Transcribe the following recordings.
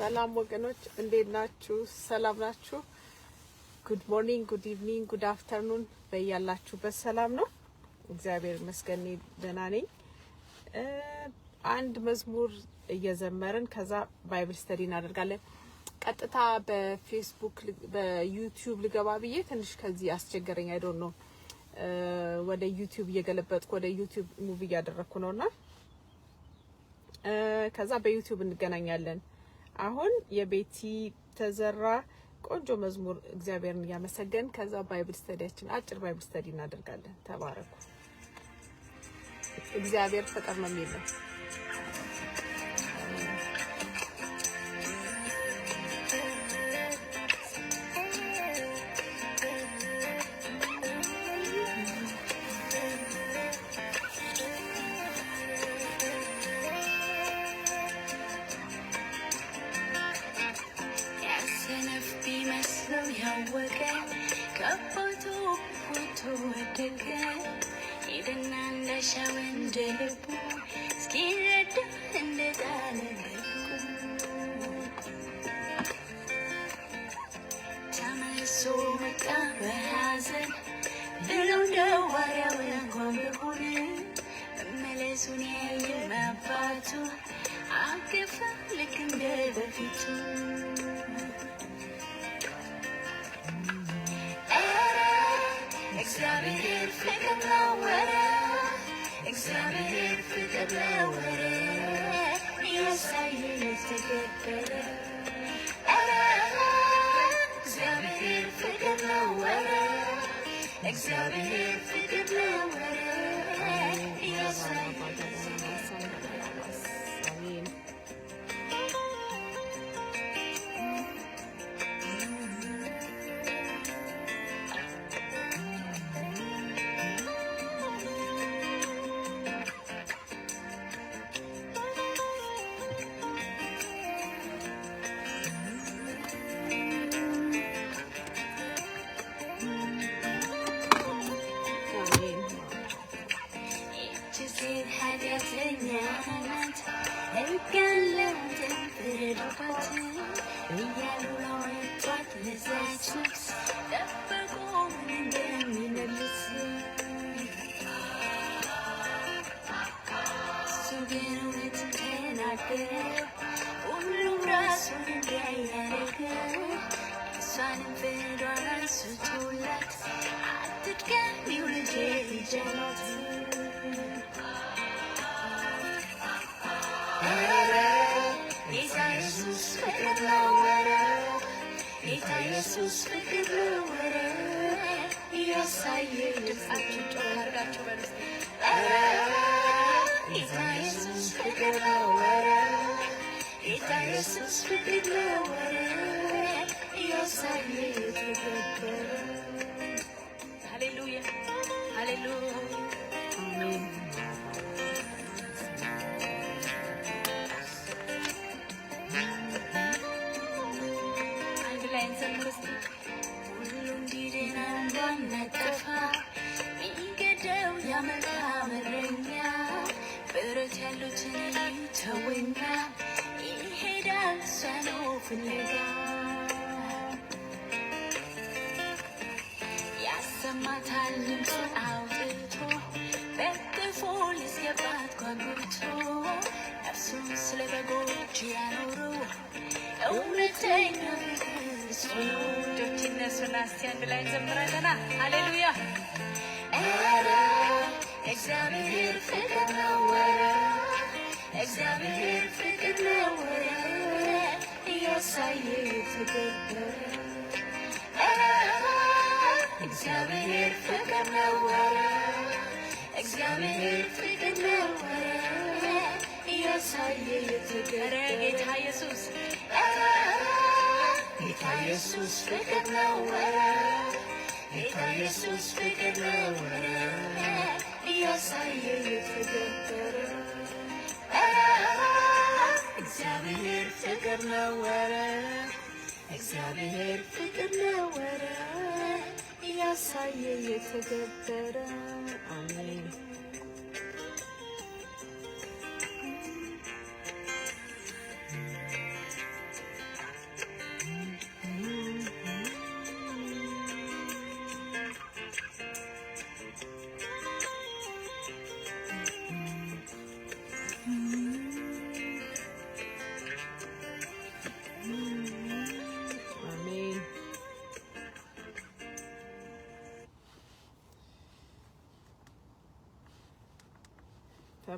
ሰላም ወገኖች እንዴት ናችሁ? ሰላም ናችሁ? ጉድ ሞርኒንግ፣ ጉድ ኢቭኒንግ፣ ጉድ አፍተርኑን በያላችሁበት ሰላም ነው? እግዚአብሔር ይመስገን ደህና ነኝ። አንድ መዝሙር እየዘመርን ከዛ ባይብል ስተዲ እናደርጋለን። ቀጥታ በፌስቡክ በዩቲዩብ ልገባ ብዬ ትንሽ ከዚህ አስቸገረኝ። አይ ዶንት ኖ ወደ ዩቲዩብ እየገለበጥኩ ወደ ዩቲዩብ ሙቪ ያደረኩ ነውና ከዛ በዩቲዩብ እንገናኛለን። አሁን የቤቲ ተዘራ ቆንጆ መዝሙር እግዚአብሔርን ያመሰገን ከዛ ባይብል ስተዲያችን አጭር ባይብል ስተዲ እናደርጋለን። ተባረኩ። እግዚአብሔር ፍቅር ነው የሚለው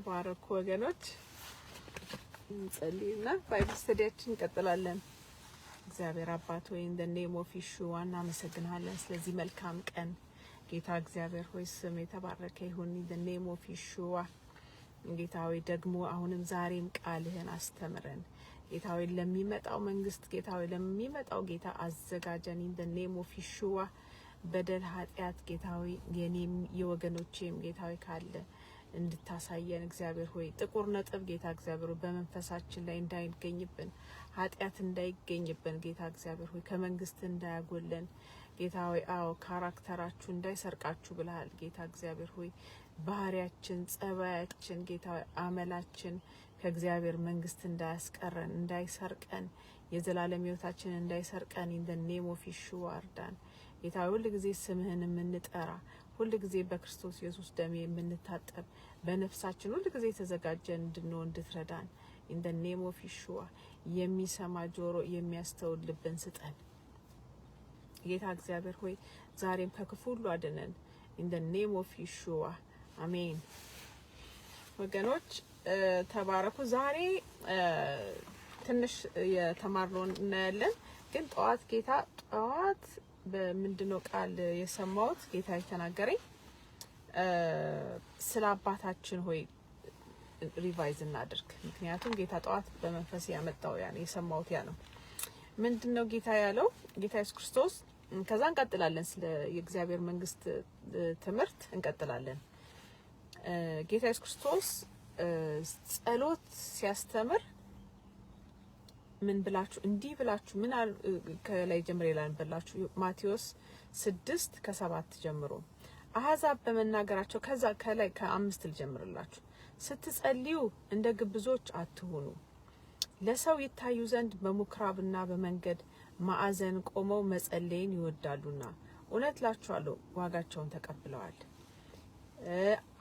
ተባረኩ ወገኖች። እንጸልይና ባይብል ስተዲያችን እንቀጥላለን። እግዚአብሔር አባት ሆይ in the name of Yeshua እናመሰግናለን ስለዚህ መልካም ቀን ጌታ እግዚአብሔር ሆይ ስም የተባረከ ይሁን። in the name of Yeshua ጌታ ሆይ ደግሞ አሁንም ዛሬም ቃልህን አስተምረን ጌታ ሆይ ለሚመጣው መንግስት ጌታ ሆይ ለሚመጣው ጌታ አዘጋጀን። in the name of Yeshua በደል ኃጢአት ጌታ ሆይ የኔም የወገኖቼም ጌታ ሆይ ካለ እንድታሳየን እግዚአብሔር ሆይ ጥቁር ነጥብ ጌታ እግዚአብሔር ሆይ በመንፈሳችን ላይ እንዳይገኝብን ኃጢአት እንዳይገኝብን ጌታ እግዚአብሔር ሆይ ከመንግስት እንዳያጎለን ጌታ ሆይ አዎ ካራክተራችሁ እንዳይሰርቃችሁ ብለሃል ጌታ እግዚአብሔር ሆይ ባህሪያችን ጸባያችን ጌታ ሆይ አመላችን ከእግዚአብሔር መንግስት እንዳያስቀረን እንዳይሰርቀን የዘላለም ሕይወታችን እንዳይሰርቀን in the name of Yeshua እርዳን ጌታ ሆይ ሁሉ ጊዜ ስምህን የምንጠራ ሁሉ ጊዜ በክርስቶስ ኢየሱስ ደም የምንታጠብ በነፍሳችን ሁሉ ጊዜ ተዘጋጀን እንድንሆን እንድትረዳን in the name of Yeshua የሚሰማ ጆሮ የሚያስተውል ልብን ስጠን ጌታ እግዚአብሔር ሆይ ዛሬም ከክፉ ሁሉ አድነን in the name of Yeshua አሜን። ወገኖች ተባረኩ። ዛሬ ትንሽ የተማርነው እናያለን ግን ጠዋት ጌታ ጠዋት በምንድነው ቃል የሰማሁት ጌታ የተናገረኝ ስለ አባታችን ሆይ ሪቫይዝ እናድርግ። ምክንያቱም ጌታ ጠዋት በመንፈስ ያመጣው ያን የሰማሁት ያ ነው። ምንድነው ጌታ ያለው? ጌታ ኢየሱስ ክርስቶስ ከዛ እንቀጥላለን ስለ የእግዚአብሔር መንግስት ትምህርት እንቀጥላለን። ጌታ ኢየሱስ ክርስቶስ ጸሎት ሲያስተምር ምን ብላችሁ እንዲህ ብላችሁ ምን ከላይ ጀምሮ ይላል በላችሁ ማቴዎስ 6:7 ጀምሮ አህዛብ በመናገራቸው ከዛ ከላይ ከ5 ልጀምርላችሁ ስትጸልዩ እንደ ግብዞች አትሁኑ ለሰው ይታዩ ዘንድ በምኩራብና በመንገድ ማዕዘን ቆመው መጸለይን ይወዳሉና እውነት ላችኋለሁ ዋጋቸውን ተቀብለዋል።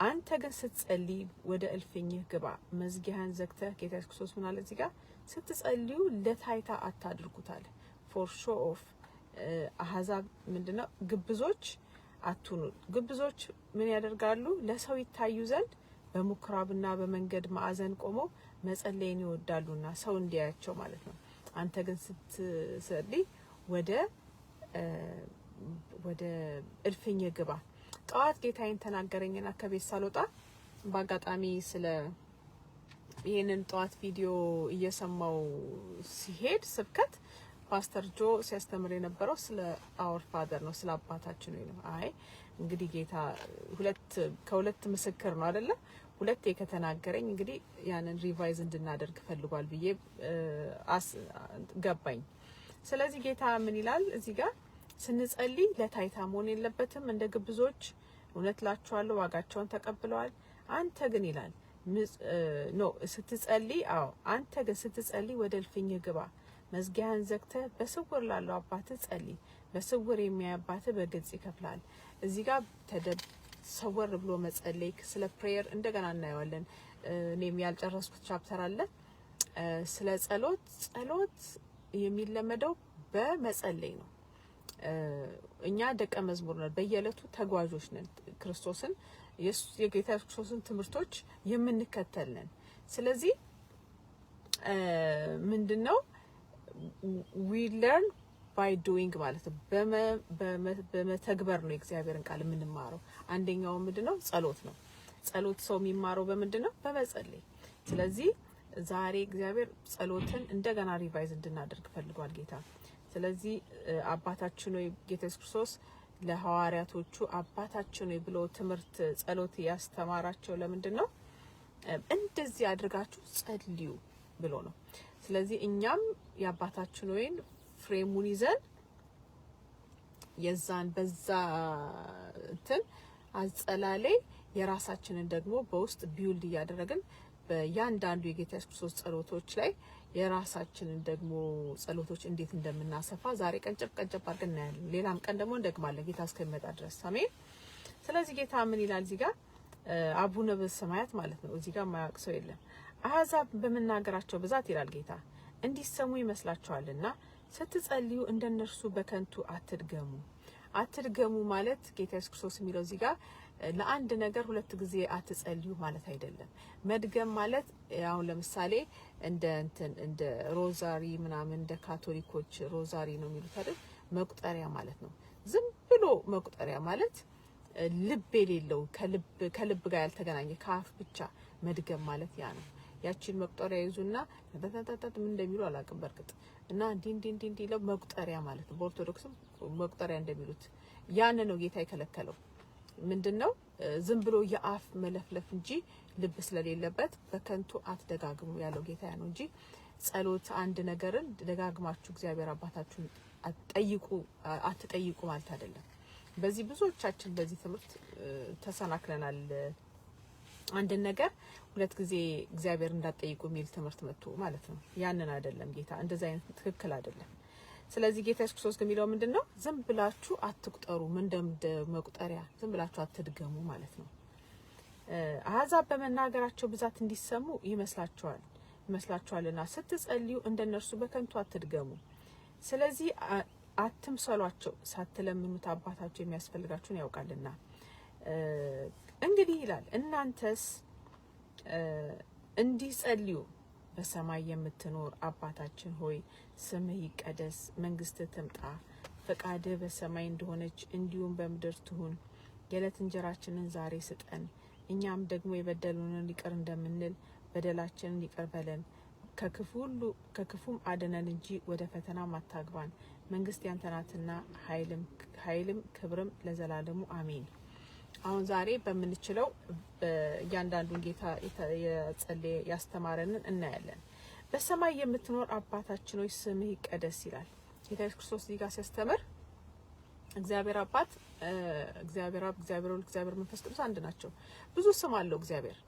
አንተ ግን ስትጸልይ ወደ እልፍኝህ ግባ መዝጊያህን ዘግተህ ጌታ ኢየሱስ ክርስቶስ ምን አለ እዚህ ጋር ስትጸልዩ ለታይታ አታድርጉታል for show off አህዛብ ምንድነው ግብዞች አትሁኑ። ግብዞች ምን ያደርጋሉ? ለሰው ይታዩ ዘንድ በምኩራብና በመንገድ ማዕዘን ቆመው መጸለይን ይወዳሉና ሰው እንዲያያቸው ማለት ነው። አንተ ግን ስትጸልይ ወደ እልፍኝ ግባ። ጠዋት ጌታዬን ተናገረኝና ከቤት ሳልወጣ በአጋጣሚ ስለ ይሄንን ጠዋት ቪዲዮ እየሰማው ሲሄድ ስብከት ፓስተር ጆ ሲያስተምር የነበረው ስለ አወር ፋደር ነው ስለ አባታችን ነው። አይ እንግዲህ ጌታ ከሁለት ምስክር ነው አይደለ? ሁለቴ ከተናገረኝ እንግዲህ ያንን ሪቫይዝ እንድናደርግ ፈልጓል ብዬ ገባኝ። ስለዚህ ጌታ ምን ይላል እዚህ ጋር ስንጸልይ ለታይታ መሆን የለበትም እንደ ግብዞች እውነት ላችኋለሁ ዋጋቸውን ተቀብለዋል። አንተ ግን ይላል ስትጸልይ አንተ ግን ስትጸልይ ወደ እልፍኝ ግባ መዝጊያህን ዘግተህ በስውር ላለው አባትህ ጸልይ በስውር የሚያይ አባትህ በግልጽ ይከፍላል። እዚህ ጋር ሰወር ብሎ መጸለይ ስለ ፕሬየር እንደገና እናየዋለን። እኔም ያልጨረስኩት ቻፕተር አለ ስለ ጸሎት የሚለመደው በመጸለይ ነው። እኛ ደቀ መዝሙር ነን በየዕለቱ ተጓዦች ነን ክርስቶስን የጌታ ክርስቶስን ትምህርቶች የምንከተል ነን። ስለዚህ ምንድነው we learn by doing ማለት ነው በመተግበር ነው የእግዚአብሔርን ቃል የምንማረው። አንደኛው ምንድነው ጸሎት ነው። ጸሎት ሰው የሚማረው በምንድነው? በመጸለይ። ስለዚህ ዛሬ እግዚአብሔር ጸሎትን እንደገና ሪቫይዝ እንድናደርግ ፈልጓል ጌታ። ስለዚህ አባታችን ሆይ ጌታ ኢየሱስ ክርስቶስ ለሐዋርያቶቹ አባታችን ሆይ ብሎ ትምህርት ጸሎት ያስተማራቸው ለምንድነው? እንደዚህ አድርጋችሁ ጸልዩ ብሎ ነው። ስለዚህ እኛም የአባታችን ሆይን ፍሬሙን ይዘን የዛን በዛ እንትን አጸላለይ የራሳችንን ደግሞ በውስጥ ቢውልድ ያደረግን በእያንዳንዱ የጌታ ኢየሱስ ክርስቶስ ጸሎቶች ላይ የራሳችንን ደግሞ ጸሎቶች እንዴት እንደምናሰፋ ዛሬ ቀንጨብ አድርገን እናያለን። ሌላም ቀን ደግሞ እንደግማለን ጌታ እስከሚመጣ ድረስ አሜን። ስለዚህ ጌታ ምን ይላል እዚህ ጋር አቡነ በሰማያት ማለት ነው። እዚህ ጋር ማያውቅ ሰው የለም። አህዛብ በመናገራቸው ብዛት ይላል ጌታ እንዲሰሙ ይመስላችኋልና ስትጸልዩ እንደነርሱ በከንቱ አትድገሙ ማለት ጌታ ኢየሱስ ክርስቶስ የሚለው እዚህ ጋር ለአንድ ነገር ሁለት ጊዜ አትጸልዩ ማለት አይደለም። መድገም ማለት አሁን ለምሳሌ እንደ ሮዛሪ ምናምን እንደ ካቶሊኮች ሮዛሪ ነው የሚሉት አይደል? መቁጠሪያ ማለት ነው። ዝም ብሎ መቁጠሪያ ማለት ልብ የሌለው ከልብ ጋር ያልተገናኘ ከአፍ ብቻ መድገም ማለት ያ ነው። ያቺን መቁጠሪያ ይዙና ተተተተት ምን እንደሚሉ አላውቅም በርግጥ እና እንዲ ለው መቁጠሪያ ማለት ነው። በኦርቶዶክስም መቁጠሪያ እንደሚሉት ያን ነው ጌታ የከለከለው። ምንድነው? ዝም ብሎ የአፍ መለፍለፍ እንጂ ልብ ስለሌለበት በከንቱ አትደጋግሙ ያለው ጌታ ነው እንጂ ጸሎት አንድ ነገርን ደጋግማችሁ እግዚአብሔር አባታችሁን አትጠይቁ ማለት አይደለም። በዚህ ብዙዎቻችን በዚህ ትምህርት ተሰናክለናል። አንድ ነገር ሁለት ጊዜ እግዚአብሔር እንዳትጠይቁ የሚል ትምህርት መጥቶ ማለት ነው። ያንን አይደለም ጌታ እንደዛ አይነት ትክክል አይደለም። ስለዚህ ጌታ ኢየሱስ ክርስቶስ የሚለው ምንድነው? ዝም ብላችሁ አትቁጠሩ፣ እንደ መቁጠሪያ ዝም ብላችሁ አትድገሙ ማለት ነው። አሕዛብ በመናገራቸው ብዛት እንዲሰሙ ይመስላችኋልና ስትጸልዩ እንደነርሱ በከንቱ አትድገሙ። ስለዚህ አትምሰሏቸው፣ ሳትለምኑት አባታችሁ የሚያስፈልጋችሁን ያውቃልና። እንግዲህ ይላል እናንተስ እንዲህ ጸልዩ፣ በሰማይ የምትኖር አባታችን ሆይ ስምህ ይቀደስ፣ መንግስትህ ትምጣ፣ ፈቃድህ በሰማይ እንደሆነች እንዲሁም በምድር ትሁን። የዕለት እንጀራችንን ዛሬ ስጠን፣ እኛም ደግሞ የበደሉንን ይቅር እንደምንል በደላችንን ይቅር በለን፣ ከክፉም አድነን እንጂ ወደ ፈተናም አታግባን። መንግስት ያንተ ናትና ኃይልም ክብርም ለዘላለሙ አሜን። አሁን ዛሬ በምንችለው እያንዳንዱን ጌታ የጸለየ ያስተማረንን እናያለን። በሰማይ የምትኖር አባታችን ሆይ ስምህ ይቀደስ ይላል ጌታ ኢየሱስ ክርስቶስ እዚህ ጋር ሲያስተምር። እግዚአብሔር አባት፣ እግዚአብሔር አብ፣ እግዚአብሔር ወልድ፣ እግዚአብሔር መንፈስ ቅዱስ አንድ ናቸው። ብዙ ስም አለው እግዚአብሔር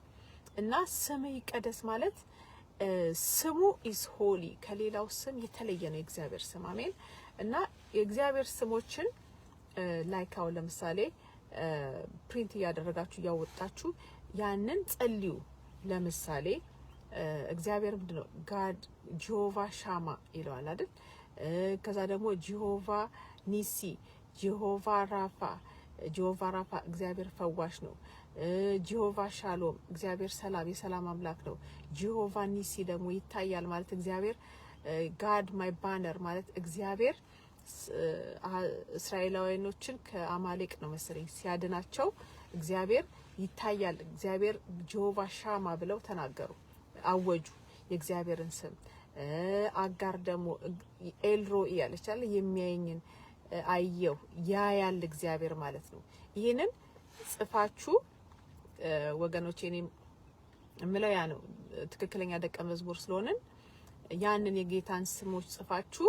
እና ስምህ ይቀደስ ማለት ስሙ ኢዝ ሆሊ፣ ከሌላው ስም የተለየ ነው የእግዚአብሔር ስም። አሜን። እና የእግዚአብሔር ስሞችን ላይካው ለምሳሌ ፕሪንት እያደረጋችሁ እያወጣችሁ ያንን ጸልዩ። ለምሳሌ እግዚአብሔር ምንድነው? ጋድ ጂሆቫ ሻማ ይለዋል አይደል? ከዛ ደግሞ ጂሆቫ ኒሲ፣ ጂሆቫ ራፋ እግዚአብሔር ፈዋሽ ነው። ጂሆቫ ሻሎም እግዚአብሔር ሰላም የሰላም አምላክ ነው። ጂሆቫ ኒሲ ደግሞ ይታያል ማለት እግዚአብሔር ጋድ ማይ ባነር ማለት እግዚአብሔር እስራኤላውያኖችን ከአማሌቅ ነው መሰለኝ ሲያድናቸው እግዚአብሔር ይታያል። እግዚአብሔር ጂሆቫ ሻማ ብለው ተናገሩ፣ አወጁ የእግዚአብሔርን ስም። አጋር ደግሞ ኤልሮኢ ያለች አለ የሚያየኝን አየሁ ያያል እግዚአብሔር ማለት ነው። ይሄንን ጽፋችሁ ወገኖቼ እኔ እምለው ያ ነው ትክክለኛ ደቀ መዝሙር ስለሆነን ያንን የጌታን ስሞች ጽፋችሁ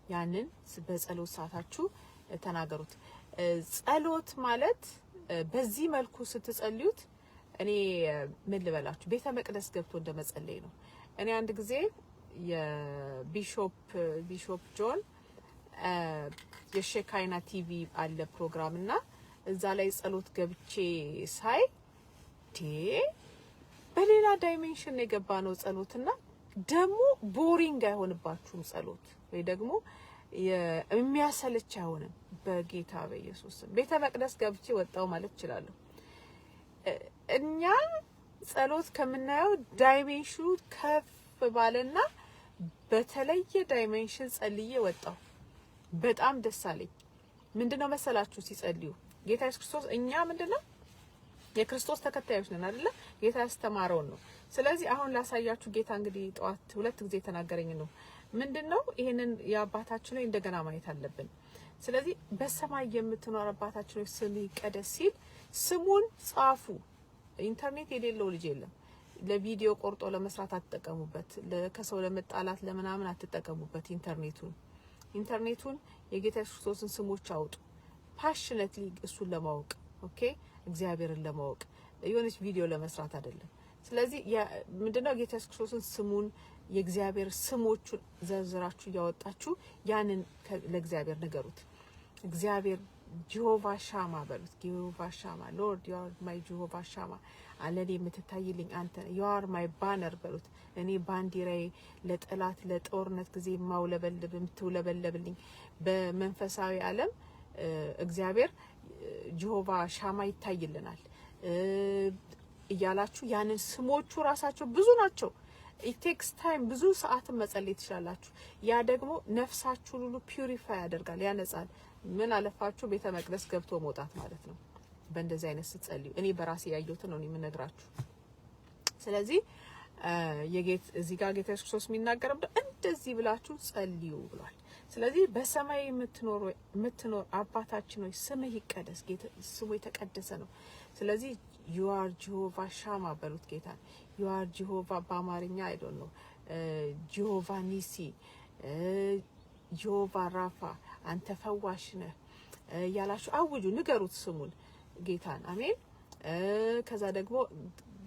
ያንን በጸሎት ሰዓታችሁ ተናገሩት። ጸሎት ማለት በዚህ መልኩ ስትጸልዩት እኔ ምን ልበላችሁ ቤተ መቅደስ ገብቶ እንደመጸለይ ነው። እኔ አንድ ጊዜ የቢሾፕ ጆን የሼካይና ቲቪ አለ ፕሮግራም እና እዛ ላይ ጸሎት ገብቼ ሳይ በሌላ ዳይሜንሽን የገባ ነው ጸሎትና ደግሞ ቦሪንግ አይሆንባችሁም ጸሎት ወይ ደግሞ የሚያሰለች አይሆንም። በጌታ በኢየሱስ ቤተ መቅደስ ገብቼ ወጣው ማለት እችላለሁ። እኛ ጸሎት ከምናየው ዳይሜንሽኑ ከፍ ባለና በተለየ ዳይሜንሽን ጸልዬ ወጣው። በጣም ደስ አለኝ። ምንድነው መሰላችሁ ሲጸልዩ ጌታ ኢየሱስ ክርስቶስ እኛ ምንድነው የክርስቶስ ተከታዮች ነን አይደለ? ጌታ ያስተማረውን ነው። ስለዚህ አሁን ላሳያችሁ ጌታ እንግዲህ ጠዋት ሁለት ጊዜ ተናገረኝ ነው። ምንድነው ይሄንን የአባታችን ነው እንደገና ማየት አለብን። ስለዚህ በሰማይ የምትኖር አባታችን ነው ስምህ ይቀደስ ሲል ስሙን ጻፉ። ኢንተርኔት የሌለው ልጅ የለም። ለቪዲዮ ቆርጦ ለመስራት አትጠቀሙበት። ከሰው ለመጣላት ለምናምን አትጠቀሙበት። ኢንተርኔቱን የጌታ ኢየሱስ ክርስቶስን ስሞች አውጡ። ፓሽኔትሊ እሱን ለማወቅ ኦኬ፣ እግዚአብሔርን ለማወቅ የሆነች ቪዲዮ ለመስራት አይደለም። ስለዚህ ምንድነው ጌታ ኢየሱስ ክርስቶስን ስሙን የእግዚአብሔር ስሞቹን ዘርዝራችሁ ያወጣችሁ ያንን ለእግዚአብሔር ነገሩት። እግዚአብሔር ጂሆቫ ሻማ በሉት። ጂሆቫ ሻማ ሎርድ ዩ አር ማይ ጂሆቫ ሻማ አለኔ የምትታይልኝ አንተ ዩ አር ማይ ባነር በሉት። እኔ ባንዲራዬ ለጠላት ለጦርነት ጊዜ የምትውለበልብልኝ በመንፈሳዊ ዓለም እግዚአብሔር ጂሆቫ ሻማ ይታይልናል እያላችሁ ያንን ስሞቹ ራሳቸው ብዙ ናቸው። it takes time ብዙ ሰዓትን መጸለይ ትችላላችሁ። ያ ደግሞ ነፍሳችሁን ሁሉ ፒዩሪፋይ ያደርጋል፣ ያነጻል። ምን አለፋችሁ ቤተ መቅደስ ገብቶ መውጣት ማለት ነው በእንደዚህ አይነት ስትጸልዩ። እኔ በራሴ ያየሁትን ነው የምነግራችሁ። ስለዚህ የጌት እዚህ ጋር ጌታ ኢየሱስ ክርስቶስ የሚናገረው እንደዚህ ብላችሁ ጸልዩ ብሏል። ስለዚህ በሰማይ የምትኖር አባታችን ሆይ ስምህ ይቀደስ። ጌታ ስሙ የተቀደሰ ነው። ስለዚህ you are ጂሆቫ ሻማ በሉት ጌታ። you are ጂሆቫ በአማርኛ I don't know ጂሆቫ ኒሲ፣ ጂሆቫ ራፋ፣ አንተ ፈዋሽ ነህ ያላችሁ አውጁ፣ ንገሩት ስሙን ጌታን። አሜን። ከዛ ደግሞ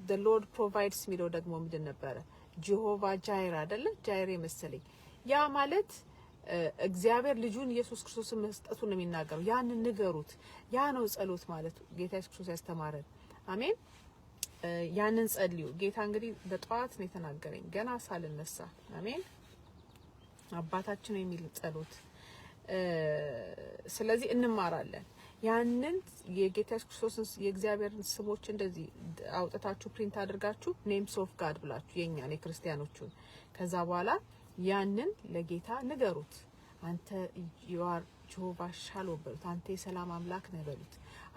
the Lord provides የሚለው ደግሞ ምንድን ነበረ? ጂሆቫ ጃይራ አይደለ? ጃይሬ መሰለኝ። ያ ማለት እግዚአብሔር ልጁን ኢየሱስ ክርስቶስን መስጠቱን ነው የሚናገረው። ያንን ንገሩት። ያ ነው ጸሎት ማለት ጌታ ኢየሱስ ክርስቶስ ያስተማረን። አሜን። ያንን ጸልዩ። ጌታ እንግዲህ በጠዋት ነው የተናገረኝ ገና ሳልነሳ። አሜን። አባታችን የሚል ጸሎት ስለዚህ እንማራለን። ያንን የጌታ ኢየሱስ ክርስቶስን የእግዚአብሔርን ስሞች እንደዚህ አውጥታችሁ ፕሪንት አድርጋችሁ ኔምስ ኦፍ ጋድ ብላችሁ የኛን የክርስቲያኖቹን ከዛ በኋላ ያንን ለጌታ ንገሩት። አንተ ዩአር ጂሆቫ ሻሎም በሉት። አንተ የሰላም አምላክ ነህ በሉት።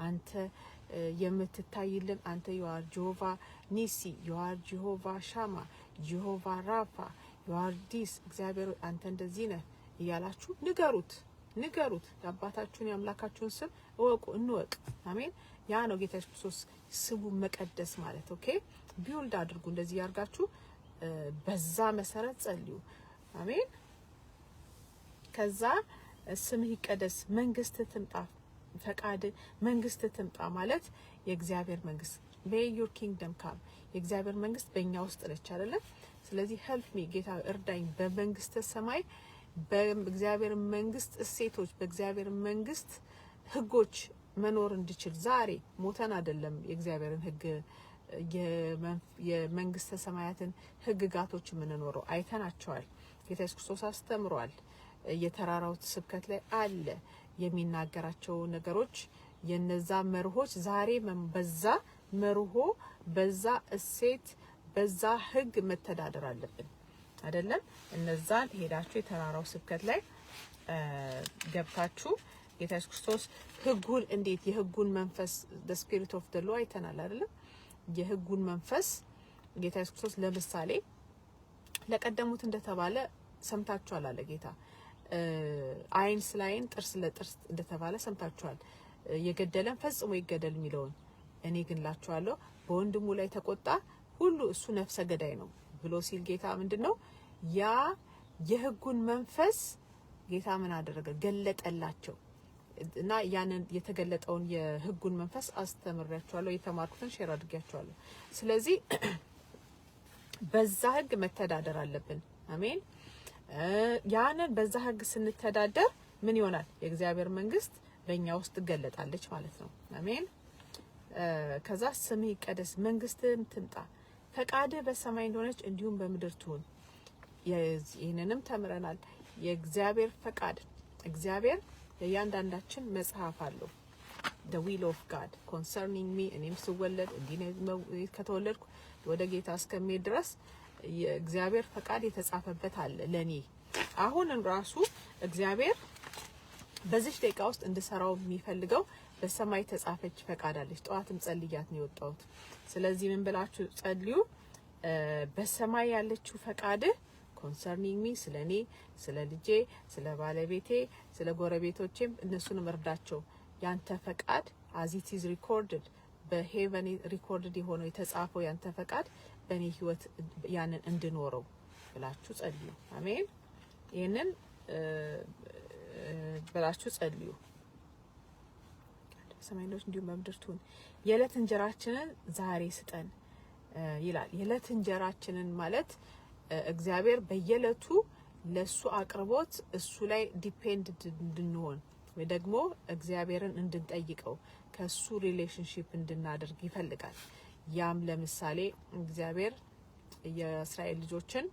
አንተ የምትታይልን አንተ ዩአር ጂሆቫ ኒሲ፣ ዩአር ጂሆቫ ሻማ፣ ጂሆቫ ራፋ፣ ዩአር ዲስ እግዚአብሔር አንተ እንደዚህ ነህ እያላችሁ ንገሩት። የአባታችሁን የአምላካችሁን ስም እወቁ፣ እንወቅ። አሜን። ያ ነው ጌታ ኢየሱስ ክርስቶስ ስሙን መቀደስ ማለት። ኦኬ ቢውልድ አድርጉ። እንደዚህ ያርጋችሁ በዛ መሰረት ጸልዩ። አሜን። ከዛ ስምህ ይቀደስ፣ መንግስት ትምጣ፣ ፈቃድ መንግስት ትምጣ ማለት የእግዚአብሔር መንግስት may your kingdom come የእግዚአብሔር መንግስት በእኛ ውስጥ ነች አይደለ? ስለዚህ help me ጌታ እርዳኝ በመንግስተ ሰማይ በእግዚአብሔር መንግስት እሴቶች በእግዚአብሔር መንግስት ህጎች መኖር እንድችል ዛሬ ሞተን አይደለም የእግዚአብሔርን ህግ የመንግስተ ሰማያትን ህግጋቶች የምንኖረው አይተናቸዋል። ጌታ ኢየሱስ ክርስቶስ አስተምሯል። የተራራው ስብከት ላይ አለ የሚናገራቸው ነገሮች የነዛ መርሆች ዛሬ በዛ መርሆ በዛ እሴት በዛ ህግ መተዳደር አለብን አይደለም? እነዛን ሄዳችሁ የተራራው ስብከት ላይ ገብታችሁ ጌታ ኢየሱስ ክርስቶስ ህጉን እንዴት የህጉን መንፈስ the spirit of the law አይተናል አይደለም? የህጉን መንፈስ ጌታ ኢየሱስ ክርስቶስ ለምሳሌ ለቀደሙት እንደተባለ ሰምታችኋል አለ ጌታ። አይን ስላይን ጥርስ ለጥርስ እንደተባለ ሰምታችኋል። የገደለን ፈጽሞ ይገደል የሚለውን እኔ ግን ላችኋለሁ በወንድሙ ላይ ተቆጣ ሁሉ እሱ ነፍሰ ገዳይ ነው ብሎ ሲል ጌታ ምንድነው ያ የህጉን መንፈስ ጌታ ምን አደረገ? ገለጠላቸው። እና ያንን የተገለጠውን የህጉን መንፈስ አስተምራችኋለሁ፣ የተማርኩትን ሼር አድርጋችኋለሁ። ስለዚህ በዛ ህግ መተዳደር አለብን። አሜን። ያንን በዛ ህግ ስንተዳደር ምን ይሆናል? የእግዚአብሔር መንግስት በእኛ ውስጥ ትገለጣለች ማለት ነው። አሜን። ከዛ ስምህ ይቀደስ፣ መንግስትህም ትምጣ፣ ፈቃድህ በሰማይ እንደሆነች እንዲሁም በምድር ትሁን። ይህንንም ተምረናል። የእግዚአብሔር ፈቃድ እግዚአብሔር ለእያንዳንዳችን መጽሐፍ አለው። the will of God concerning me እኔም ስወለድ እንዲህ ከተወለድኩ ወደ ጌታ እስከሚሄድ ድረስ የእግዚአብሔር ፈቃድ የተጻፈበት አለ ለኔ። አሁን ራሱ እግዚአብሔር በዚህ ደቂቃ ውስጥ እንድሰራው የሚፈልገው በሰማይ ተጻፈች ፈቃድ አለች። ጠዋትም ጸልያት ነው የወጣሁት። ስለዚህ ምን ብላችሁ ጸልዩ? በሰማይ ያለችው ፈቃድ concerning me ስለኔ፣ ስለ ልጄ፣ ስለ ባለቤቴ፣ ስለ ጎረቤቶቼም እነሱንም እርዳቸው። ያንተ ፈቃድ as it is recorded በሄቨን ሪኮርድድ የሆነው የተጻፈው ያንተ ፈቃድ በእኔ ህይወት ያንን እንድኖረው ብላችሁ ጸልዩ። አሜን። ይሄንን ብላችሁ ጸልዩ። ሰማይኖች እንዲሁም በምድር ትሁን። የዕለት እንጀራችንን ዛሬ ስጠን ይላል። የዕለት እንጀራችንን ማለት እግዚአብሔር በየዕለቱ ለሱ አቅርቦት እሱ ላይ ዲፔንድ እንድንሆን ወይ ደግሞ እግዚአብሔርን እንድንጠይቀው ከሱ ሪሌሽንሺፕ እንድናደርግ ይፈልጋል። ያም ለምሳሌ እግዚአብሔር የእስራኤል ልጆችን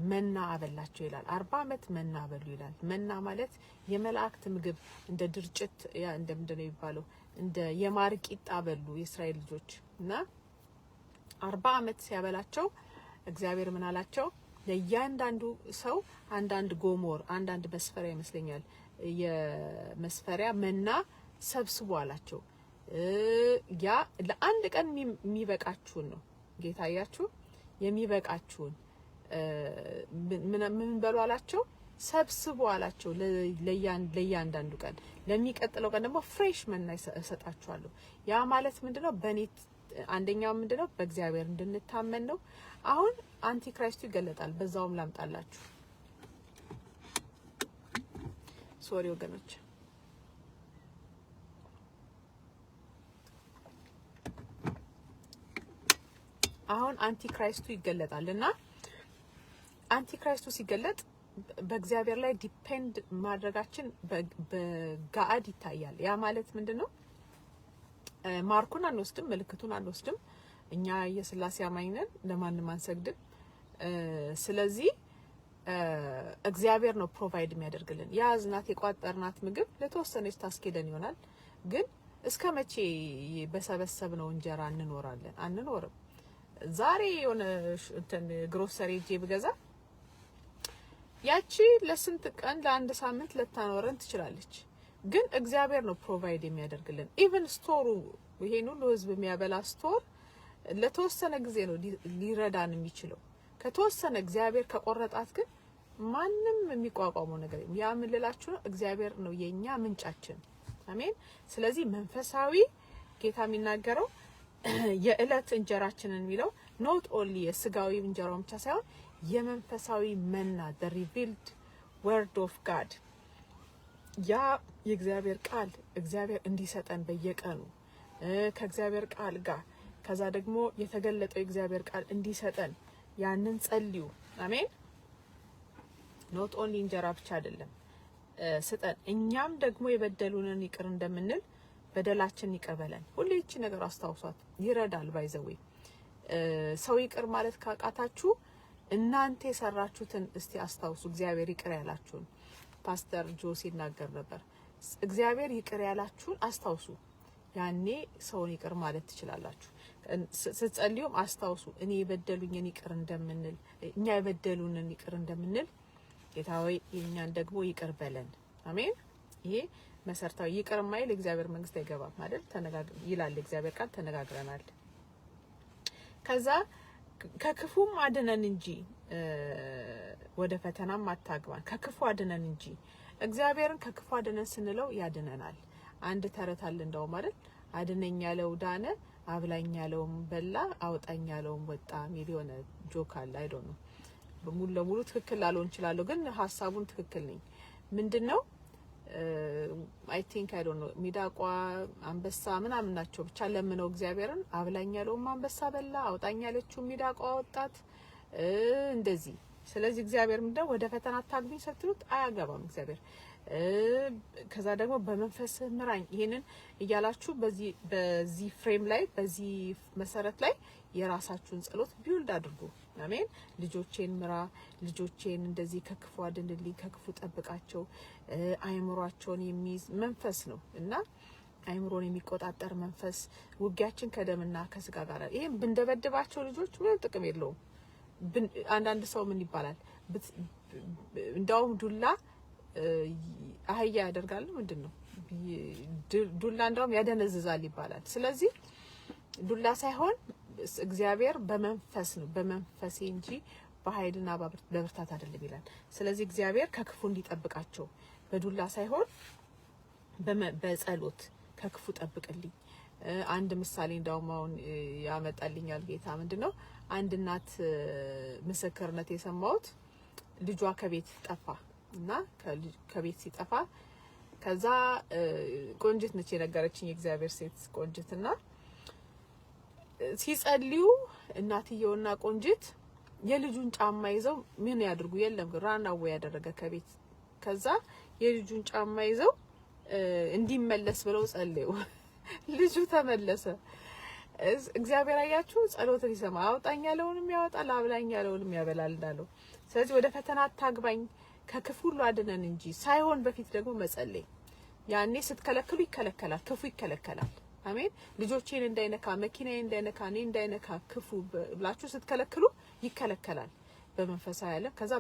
መና አበላቸው ይላል። 40 አመት መና አበሉ ይላል። መና ማለት የመላእክት ምግብ እንደ ድርጭት እንደምንድነው የሚባለው እንደ የማር ቂጣ በሉ የእስራኤል ልጆች እና 40 አመት ሲያበላቸው እግዚአብሔር ምን አላቸው? ለእያንዳንዱ ሰው አንዳንድ ጎሞር አንዳንድ መስፈሪያ ይመስለኛል የመስፈሪያ መና ሰብስቡ አላቸው። ያ ለአንድ ቀን የሚበቃችሁን ነው ጌታ ያያችሁ የሚበቃችሁን ምን በሉ አላቸው ሰብስቡ አላቸው። ለእያንዳንዱ ቀን ለሚቀጥለው ቀን ደግሞ ፍሬሽ መና እሰጣችኋለሁ። ያ ማለት ምንድነው? በኔ አንደኛው ምንድነው? በእግዚአብሔር እንድንታመን ነው። አሁን አንቲክራይስቱ ይገለጣል። በዛውም ላምጣላችሁ። ሶሪ ወገኖች አሁን አንቲክራይስቱ ይገለጣልና አንቲክራይስቱ ሲገለጥ በእግዚአብሔር ላይ ዲፔንድ ማድረጋችን በጋድ ይታያል። ያ ማለት ምንድነው? ማርኩን አንወስድም፣ ምልክቱን አንወስድም። እኛ የሥላሴ አማኝ ነን፣ ለማንም አንሰግድም። ስለዚህ እግዚአብሔር ነው ፕሮቫይድ የሚያደርግልን። ያዝናት የቋጠርናት ምግብ ለተወሰነች ታስኬደን ይሆናል። ግን እስከ መቼ በሰበሰብነው እንጀራ እንኖራለን? አንኖርም። ዛሬ የሆነ እንትን ግሮሰሪ ሄጄ ብገዛ ያቺ ለስንት ቀን ለአንድ ሳምንት ልታኖረን ትችላለች። ግን እግዚአብሔር ነው ፕሮቫይድ የሚያደርግልን። ኢቭን ስቶሩ ይሄን ሁሉ ህዝብ የሚያበላ ስቶር ለተወሰነ ጊዜ ነው ሊረዳን የሚችለው። ከተወሰነ እግዚአብሔር ከቆረጣት ግን ማንም የሚቋቋመው ነገር የለም። ያ ምን ልላችሁ ነው? እግዚአብሔር ነው የኛ ምንጫችን። አሜን። ስለዚህ መንፈሳዊ ጌታ የሚናገረው የእለት እንጀራችንን የሚለው ኖት ኦንሊ የስጋዊ እንጀራው ብቻ ሳይሆን የመንፈሳዊ መና the revealed word of God ያ የእግዚአብሔር ቃል እግዚአብሔር እንዲሰጠን በየቀኑ ከእግዚአብሔር ቃል ጋር ከዛ ደግሞ የተገለጠው የእግዚአብሔር ቃል እንዲሰጠን ያንን ጸልዩ። አሜን። ኖት ኦንሊ እንጀራ ብቻ አይደለም ስጠን፣ እኛም ደግሞ የበደሉንን ይቅር እንደምንል በደላችን ይቀበለን። ሁሌ እቺ ነገር አስታውሷት፣ ይረዳል። ባይዘዌ ሰው ይቅር ማለት ካቃታችሁ እናንተ የሰራችሁትን እስቲ አስታውሱ። እግዚአብሔር ይቅር ያላችሁን ፓስተር ጆሲ ይናገር ነበር። እግዚአብሔር ይቅር ያላችሁን አስታውሱ። ያኔ ሰውን ይቅር ማለት ትችላላችሁ። ስትጸልዩም አስታውሱ፣ እኔ የበደሉኝን ይቅር እንደምንል እኛ የበደሉንን ይቅር እንደምንል ጌታ ሆይ እኛን ደግሞ ይቅር በለን። አሜን። ይሄ መሰረታዊ ይቅር ማይል እግዚአብሔር መንግስት አይገባም አይደል? ይላል እግዚአብሔር ቃል። ተነጋግረናል። ከዛ ከክፉም አድነን እንጂ ወደ ፈተናም አታግባን፣ ከክፉ አድነን እንጂ። እግዚአብሔርን ከክፉ አድነን ስንለው ያድነናል። አንድ ተረት አለ እንደው ማለት አድነኝ ያለው ዳነ፣ አብላኝ ያለውም በላ፣ አውጣኝ ያለውም ወጣ ሚል የሆነ ጆክ አለ። አይ ዶንት ኖ በሙሉ ለሙሉ ትክክል ላልሆን ይችላል፣ ግን ሀሳቡን ትክክል ነኝ። ምንድነው አይ ቲንክ አይ ዶንት ኖ ሚዳቋ አንበሳ ምናምን ናቸው ብቻ ለምነው እግዚአብሔርን አብላኝ ያለውም አንበሳ በላ፣ አውጣኝ ያለችው ሚዳቋ ወጣት እንደዚህ። ስለዚህ እግዚአብሔር ምንድነው ወደ ፈተና አታግቢኝ ስትሉት አያገባም እግዚአብሔር። ከዛ ደግሞ በመንፈስ ምራኝ ይሄንን እያላችሁ በዚህ ፍሬም ላይ በዚህ መሰረት ላይ የራሳችሁን ጸሎት ቢውልድ አድርጉ። አሜን። ልጆቼን ምራ፣ ልጆቼን እንደዚህ ከክፉ አድንልኝ፣ ከክፉ ጠብቃቸው። አይምሮአቸውን የሚይዝ መንፈስ ነው እና አይምሮን የሚቆጣጠር መንፈስ። ውጊያችን ከደምና ከስጋ ጋር። ይሄን ብንደበድባቸው ልጆች ምንም ጥቅም የለውም። አንዳንድ ሰው ምን ይባላል እንዳውም ዱላ አህያ ያደርጋል ምንድነው ዱላ እንዳውም ያደነዝዛል ይባላል። ስለዚህ ዱላ ሳይሆን እግዚአብሔር በመንፈስ ነው፣ በመንፈሴ እንጂ በኃይልና በብርታት አይደለም ይላል። ስለዚህ እግዚአብሔር ከክፉ እንዲጠብቃቸው በዱላ ሳይሆን በጸሎት ከክፉ ጠብቅልኝ። አንድ ምሳሌ እንዳውም አሁን ያመጣልኛል ጌታ። ምንድነው አንድ እናት ምስክርነት የሰማሁት ልጇ ከቤት ጠፋ እና ከቤት ሲጠፋ ከዛ ቆንጅት ነች የነገረችኝ የእግዚአብሔር ሴት ቆንጅትና ሲጸልዩ እናትየውና ቆንጅት የልጁን ጫማ ይዘው ምን ያድርጉ የለም ራናው ያደረገ ከቤት። ከዛ የልጁን ጫማ ይዘው እንዲመለስ ብለው ጸልዩ። ልጁ ተመለሰ። እግዚአብሔር አያችሁ ጸሎትን ይሰማ። አውጣኝ ያለውንም ያወጣል፣ አብላኝ ያለውንም ያበላል እንዳለው። ስለዚህ ወደ ፈተና አታግባኝ ከክፉ ሁሉ አድነን እንጂ ሳይሆን በፊት ደግሞ መጸለይ። ያኔ ስትከለክሉ ይከለከላል፣ ክፉ ይከለከላል። አሜን። ልጆቼን እንዳይነካ፣ መኪናዬን እንዳይነካ፣ እኔ እንዳይነካ ክፉ ብላችሁ ስትከለክሉ ይከለከላል በመንፈሳዊ ዓለም። ከዛ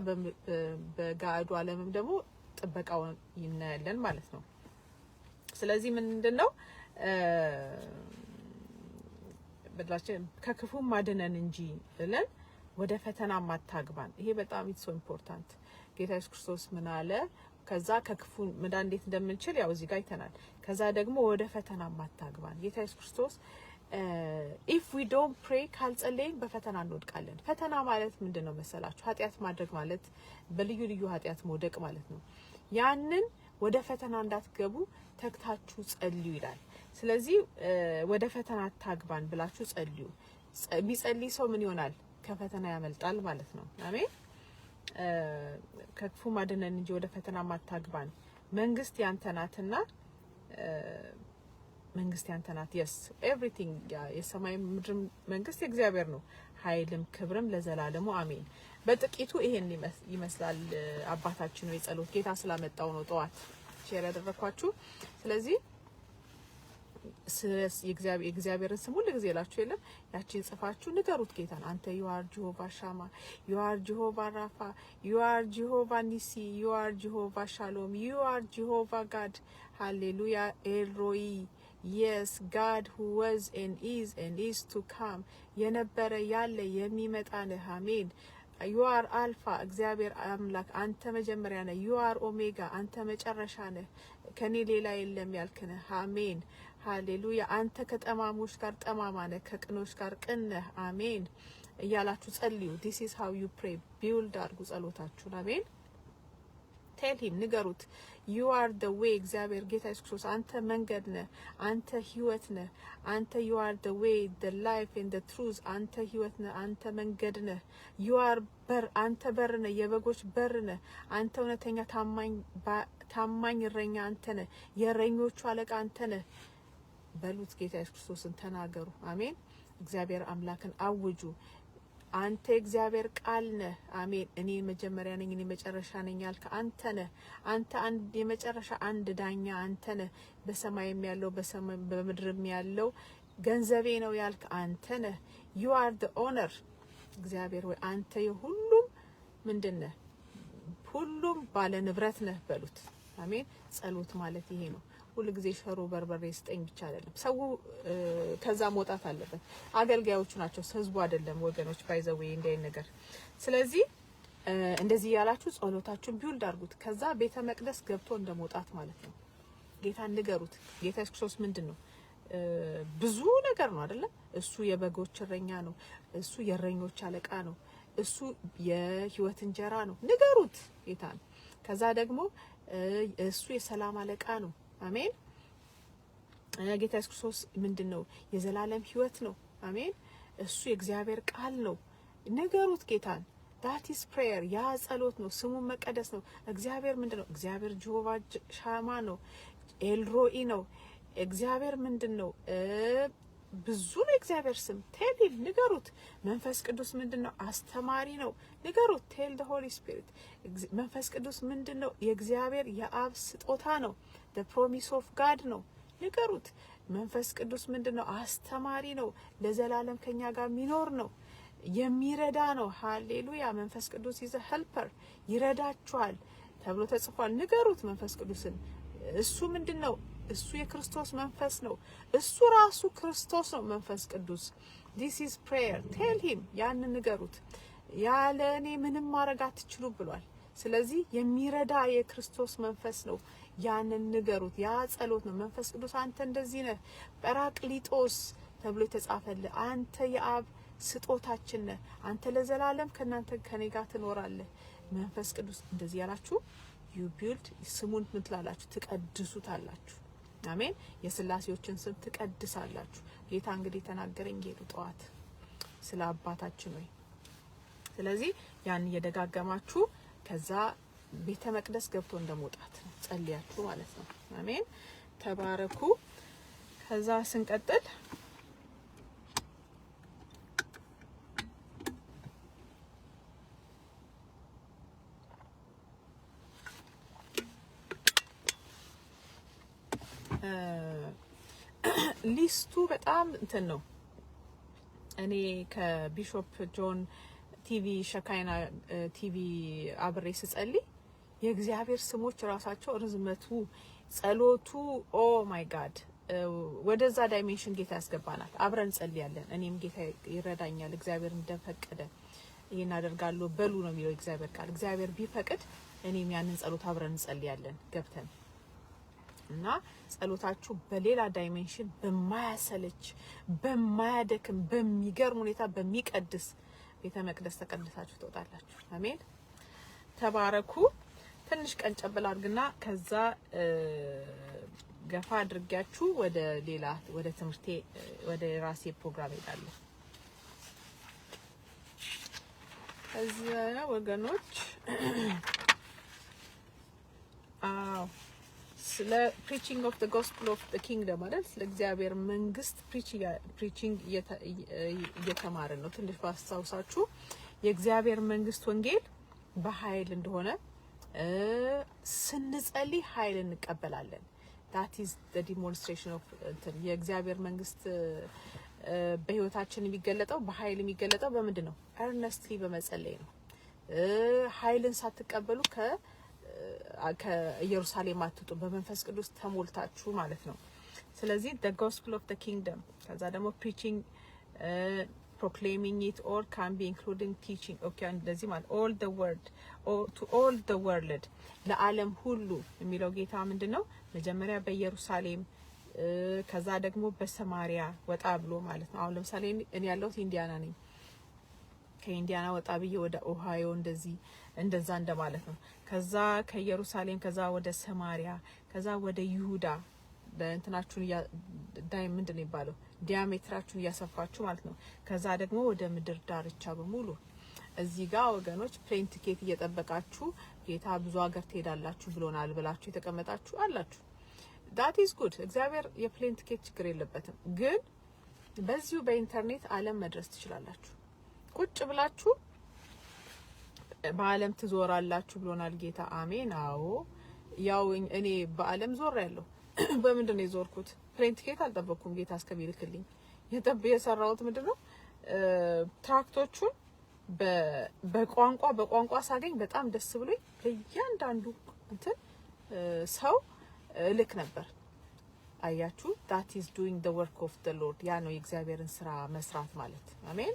በጋዱ ዓለምም ደግሞ ጥበቃውን ይናያለን ማለት ነው። ስለዚህ ምንድነው በላችን ከክፉ ማድነን እንጂ ብለን ወደ ፈተና ማታግባን። ይሄ በጣም ኢትስ ሶ ኢምፖርታንት። ጌታ ኢየሱስ ክርስቶስ ምን አለ? ከዛ ከክፉ መዳን እንዴት እንደምንችል ያው እዚህ ጋር አይተናል። ከዛ ደግሞ ወደ ፈተና ማታግባን። ጌታ ኢየሱስ ክርስቶስ if we don't pray ካልጸለይን በፈተና እንወድቃለን። ፈተና ማለት ምንድነው መሰላችሁ? ኃጢአት ማድረግ ማለት በልዩ ልዩ ኃጢአት መውደቅ ማለት ነው። ያንን ወደ ፈተና እንዳትገቡ ተግታችሁ ጸልዩ ይላል። ስለዚህ ወደ ፈተና አታግባን ብላችሁ ጸልዩ። ቢጸልይ ሰው ምን ይሆናል? ከፈተና ያመልጣል ማለት ነው። አሜን። ከክፉ ማድነን እንጂ ወደ ፈተና ማታግባን። መንግስት ያንተ ናትና መንግስት ያንተ ናት። yes everything የሰማይ ምድር መንግስት የእግዚአብሔር ነው። ኃይልም ክብርም ለዘላለሙ አሜን። በጥቂቱ ይሄን ይመስላል አባታችን ነው የጸሎት ጌታ ስላመጣው ነው ጠዋት ሼር ያደረኳችሁ። ስለዚህ የእግዚአብሔርን ስም ሁሉ ጊዜ ላችሁ የለም ያቺን ጽፋችሁ ንገሩት ጌታን። አንተ you are Jehovah Shammah, you are Jehovah Rapha, you are Jehovah Nissi, you are Jehovah Shalom, you are Jehovah God. Hallelujah. El Roi, yes, God who was and is to come. የነበረ ያለ የሚመጣ ነህ። አሜን። you are Alpha, እግዚአብሔር አምላክ አንተ መጀመሪያ ነህ። you are Omega, አንተ መጨረሻ ነህ። ከኔ ሌላ የለም ያልክ ነህ። አሜን ሃሌሉያ። አንተ ከጠማሞች ጋር ጠማማ ነህ፣ ከቅኖች ጋር ቅን ነህ። አሜን እያላችሁ ጸልዩ። this is how you pray. ቢውልድ አድርጉ ጸሎታችሁን። አሜን። tell him ንገሩት። you are the way, እግዚአብሔር ጌታ ኢየሱስ ክርስቶስ አንተ መንገድ ነህ፣ አንተ ህይወት ነህ። አንተ you are the way, the life and the truth. አንተ ህይወት ነህ፣ አንተ መንገድ ነህ። you are በር፣ አንተ በር ነህ፣ የበጎች በር ነህ። አንተ እውነተኛ ታማኝ እረኛ አንተ ነህ፣ የእረኞቹ አለቃ አንተ ነህ በሉት። ጌታ ኢየሱስ ክርስቶስን ተናገሩ። አሜን። እግዚአብሔር አምላክን አውጁ። አንተ እግዚአብሔር ቃል ነህ። አሜን። እኔ መጀመሪያ ነኝ፣ እኔ መጨረሻ ነኝ ያልክ አንተ ነህ። አንተ አንድ የመጨረሻ አንድ ዳኛ አንተ ነህ። በሰማይም ያለው በምድርም ያለው ገንዘቤ ነው ያልክ አንተ ነህ። you are the owner እግዚአብሔር ወይ አንተ የሁሉም ምንድነህ? ሁሉም ባለ ንብረት ነህ በሉት። አሜን። ጸሎት ማለት ይሄ ነው። ሁሉ ጊዜ ሸሮ በርበሬ ስጠኝ ብቻ አይደለም። ሰው ከዛ መውጣት አለበት። አገልጋዮቹ ናቸው፣ ህዝቡ አይደለም ወገኖች። ባይዘው እንደ ነገር። ስለዚህ እንደዚህ ያላችሁ ጸሎታችሁን ቢውልድ አድርጉት። ከዛ ቤተ መቅደስ ገብቶ እንደመውጣት ማለት ነው። ጌታን ንገሩት። ጌታ ኢየሱስ ክርስቶስ ምንድነው? ብዙ ነገር ነው አይደለም? እሱ የበጎች እረኛ ነው። እሱ የእረኞች አለቃ ነው። እሱ የህይወት እንጀራ ነው። ንገሩት ጌታን። ከዛ ደግሞ እሱ የሰላም አለቃ ነው። አሜን። ጌታ ኢየሱስ ክርስቶስ ምንድነው? የዘላለም ህይወት ነው። አሜን። እሱ የእግዚአብሔር ቃል ነው። ንገሩት ጌታን። that is prayer። ያ ጸሎት ነው። ስሙ መቀደስ ነው። እግዚአብሔር ምንድነው? እግዚአብሔር ጆቫ ሻማ ነው። ኤልሮኢ ነው። እግዚአብሔር ምንድነው? ብዙ ነው እግዚአብሔር ስም። ቴል ንገሩት። መንፈስ ቅዱስ ምንድነው? አስተማሪ ነው። ንገሩት። ቴል the holy spirit። መንፈስ ቅዱስ ምንድነው? የእግዚአብሔር የአብ ስጦታ ነው። the promise of God ነው። ንገሩት። መንፈስ ቅዱስ ምንድነው? አስተማሪ ነው። ለዘላለም ከኛ ጋር የሚኖር ነው። የሚረዳ ነው። ሃሌሉያ። መንፈስ ቅዱስ is a helper፣ ይረዳችኋል ተብሎ ተጽፏል። ንገሩት መንፈስ ቅዱስን። እሱ ምንድነው? እሱ የክርስቶስ መንፈስ ነው። እሱ ራሱ ክርስቶስ ነው መንፈስ ቅዱስ። this is prayer። tell him። ያንን ንገሩት። ያለ እኔ ምንም ማድረግ አትችሉ ብሏል። ስለዚህ የሚረዳ የክርስቶስ መንፈስ ነው። ያንን ንገሩት። ያ ጸሎት ነው። መንፈስ ቅዱስ አንተ እንደዚህ ነህ፣ ጰራቅሊጦስ ተብሎ የተጻፈልህ አንተ የአብ ስጦታችን ነህ። አንተ ለዘላለም ከኔ ጋር ትኖራለህ። መንፈስ ቅዱስ እንደዚህ ያላችሁ you build ስሙን ምን ትላላችሁ? ትቀድሱታላችሁ። አሜን። የሥላሴዎችን ስም ትቀድሳላችሁ። ጌታ እንግዲህ ተናገረኝ ጌቱ ጠዋት ስለ አባታችን ነው። ስለዚህ ያን እየደጋገማችሁ ከዛ ቤተ መቅደስ ገብቶ እንደመውጣት ጸልያችሁ ማለት ነው። አሜን። ተባረኩ። ከዛ ስንቀጥል ሊስቱ በጣም እንትን ነው። እኔ ከቢሾፕ ጆን ቲቪ ሸካይና ቲቪ አብሬ ስጸልይ የእግዚአብሔር ስሞች ራሳቸው ርዝመቱ ጸሎቱ ኦ ማይ ጋድ ወደዛ ዳይሜንሽን ጌታ ያስገባናል። አብረን ጸልያለን። እኔም ጌታ ይረዳኛል። እግዚአብሔር እንደፈቀደ ይሄን አደርጋለሁ በሉ ነው የሚለው እግዚአብሔር ቃል። እግዚአብሔር ቢፈቅድ እኔም ያንን ጸሎት አብረን ጸልያለን ገብተን እና ጸሎታችሁ በሌላ ዳይሜንሽን በማያሰለች በማያደክም በሚገርም ሁኔታ በሚቀድስ ቤተ መቅደስ ተቀድሳችሁ ትወጣላችሁ። አሜን። ተባረኩ። ትንሽ ቀን ጨበል አድርግና ከዛ ገፋ አድርጋችሁ ወደ ሌላ ወደ ትምህርቴ ወደ ራሴ ፕሮግራም ሄዳለሁ። እዚያ ወገኖች ስለ preaching of the gospel of the kingdom ማለት ስለ እግዚአብሔር መንግስት preaching እየተማርን ነው። ትንሽ ባስታውሳችሁ የእግዚአብሔር መንግስት ወንጌል በኃይል እንደሆነ ስንጸልይ ኃይል እንቀበላለን። that is the demonstration of የእግዚአብሔር መንግስት በህይወታችን የሚገለጠው በኃይል የሚገለጠው በምንድን ነው? earnestly በመጸለይ ነው። ኃይልን ሳትቀበሉ ከኢየሩሳሌም አትጡ በመንፈስ ቅዱስ ተሞልታችሁ ማለት ነው። ስለዚህ the gospel of the kingdom ከዛ ደግሞ preaching proclaiming it or can be including teaching okay እንደዚህ ማለት all the word or to all the world ለዓለም ሁሉ የሚለው ጌታ ምንድነው? መጀመሪያ በኢየሩሳሌም ከዛ ደግሞ በሰማሪያ ወጣ ብሎ ማለት ነው። አሁን ለምሳሌ እኔ ያለሁት ኢንዲያና ነኝ። ከኢንዲያና ወጣ ብዬ ወደ ኦሃዮ እንደዛ እንደማለት ነው። ከዛ ከኢየሩሳሌም ከዛ ወደ ሰማሪያ ከዛ ወደ ይሁዳ በእንትናችሁን ምንድን ነው የሚባለው ዲያሜትራችሁን እያሰፋችሁ ማለት ነው። ከዛ ደግሞ ወደ ምድር ዳርቻ በሙሉ እዚህ ጋር ወገኖች ፕሌን ቲኬት እየጠበቃችሁ ጌታ ብዙ ሀገር ትሄዳላችሁ ብሎናል ብላችሁ የተቀመጣችሁ አላችሁ። that is good። እግዚአብሔር የፕሌን ቲኬት ችግር የለበትም። ግን በዚሁ በኢንተርኔት ዓለም መድረስ ትችላላችሁ። ቁጭ ብላችሁ በዓለም ትዞራላችሁ ብሎናል ጌታ። አሜን። አዎ ያው እኔ በዓለም ዞር ያለው በምንድን ነው የዞርኩት? ፕሌን ቲኬት አልጠበቅኩም ጌታ እስከሚልክልኝ። የሰራሁት ምንድነው ትራክቶቹን በቋንቋ ሳገኝ በጣም ደስ ብሎኝ ለእያንዳንዱ እንትን ሰው ልክ ነበር። አያችሁ that is doing the work of the Lord። ያ ነው የእግዚአብሔርን ስራ መስራት ማለት። አሜን።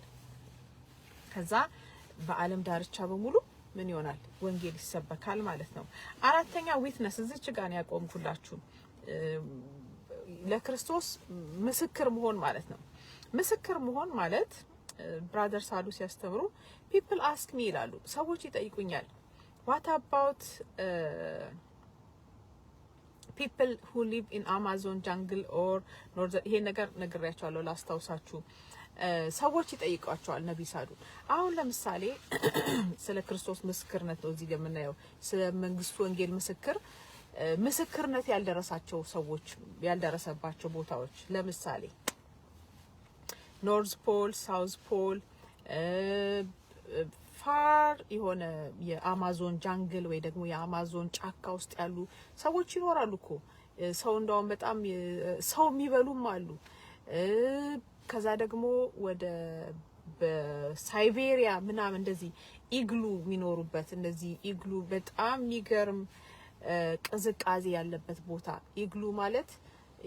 ከዛ በዓለም ዳርቻ በሙሉ ምን ይሆናል? ወንጌል ይሰበካል ማለት ነው። አራተኛ ዊትነስ እዚች ጋር ነው ያቆምኩላችሁ። ለክርስቶስ ምስክር መሆን ማለት ነው። ምስክር መሆን ማለት ብራዘር ሳዱ ሲያስተምሩ people ask me ይላሉ። ሰዎች ይጠይቁኛል what about people who live in Amazon jungle or northern ይሄ ነገር ነግሬያቸዋለሁ ላስታውሳችሁ። ሰዎች ይጠይቋቸዋል ነብይ ሳዱ። አሁን ለምሳሌ ስለ ክርስቶስ ምስክርነት ነው እዚህ የምናየው። ስለ መንግስቱ ወንጌል ምስክርነት ያልደረሳቸው ሰዎች ያልደረሰባቸው ቦታዎች ለምሳሌ ኖርዝ ፖል፣ ሳውዝ ፖል፣ ፋር የሆነ የአማዞን ጃንግል ወይ ደግሞ የአማዞን ጫካ ውስጥ ያሉ ሰዎች ይኖራሉ እኮ። ሰው እንደውም በጣም ሰው የሚበሉም አሉ። ከዛ ደግሞ ወደ በሳይቤሪያ ምናምን እንደዚህ ኢግሉ የሚኖሩበት እንደዚህ ኢግሉ በጣም የሚገርም ቅዝቃዜ ያለበት ቦታ። ኢግሉ ማለት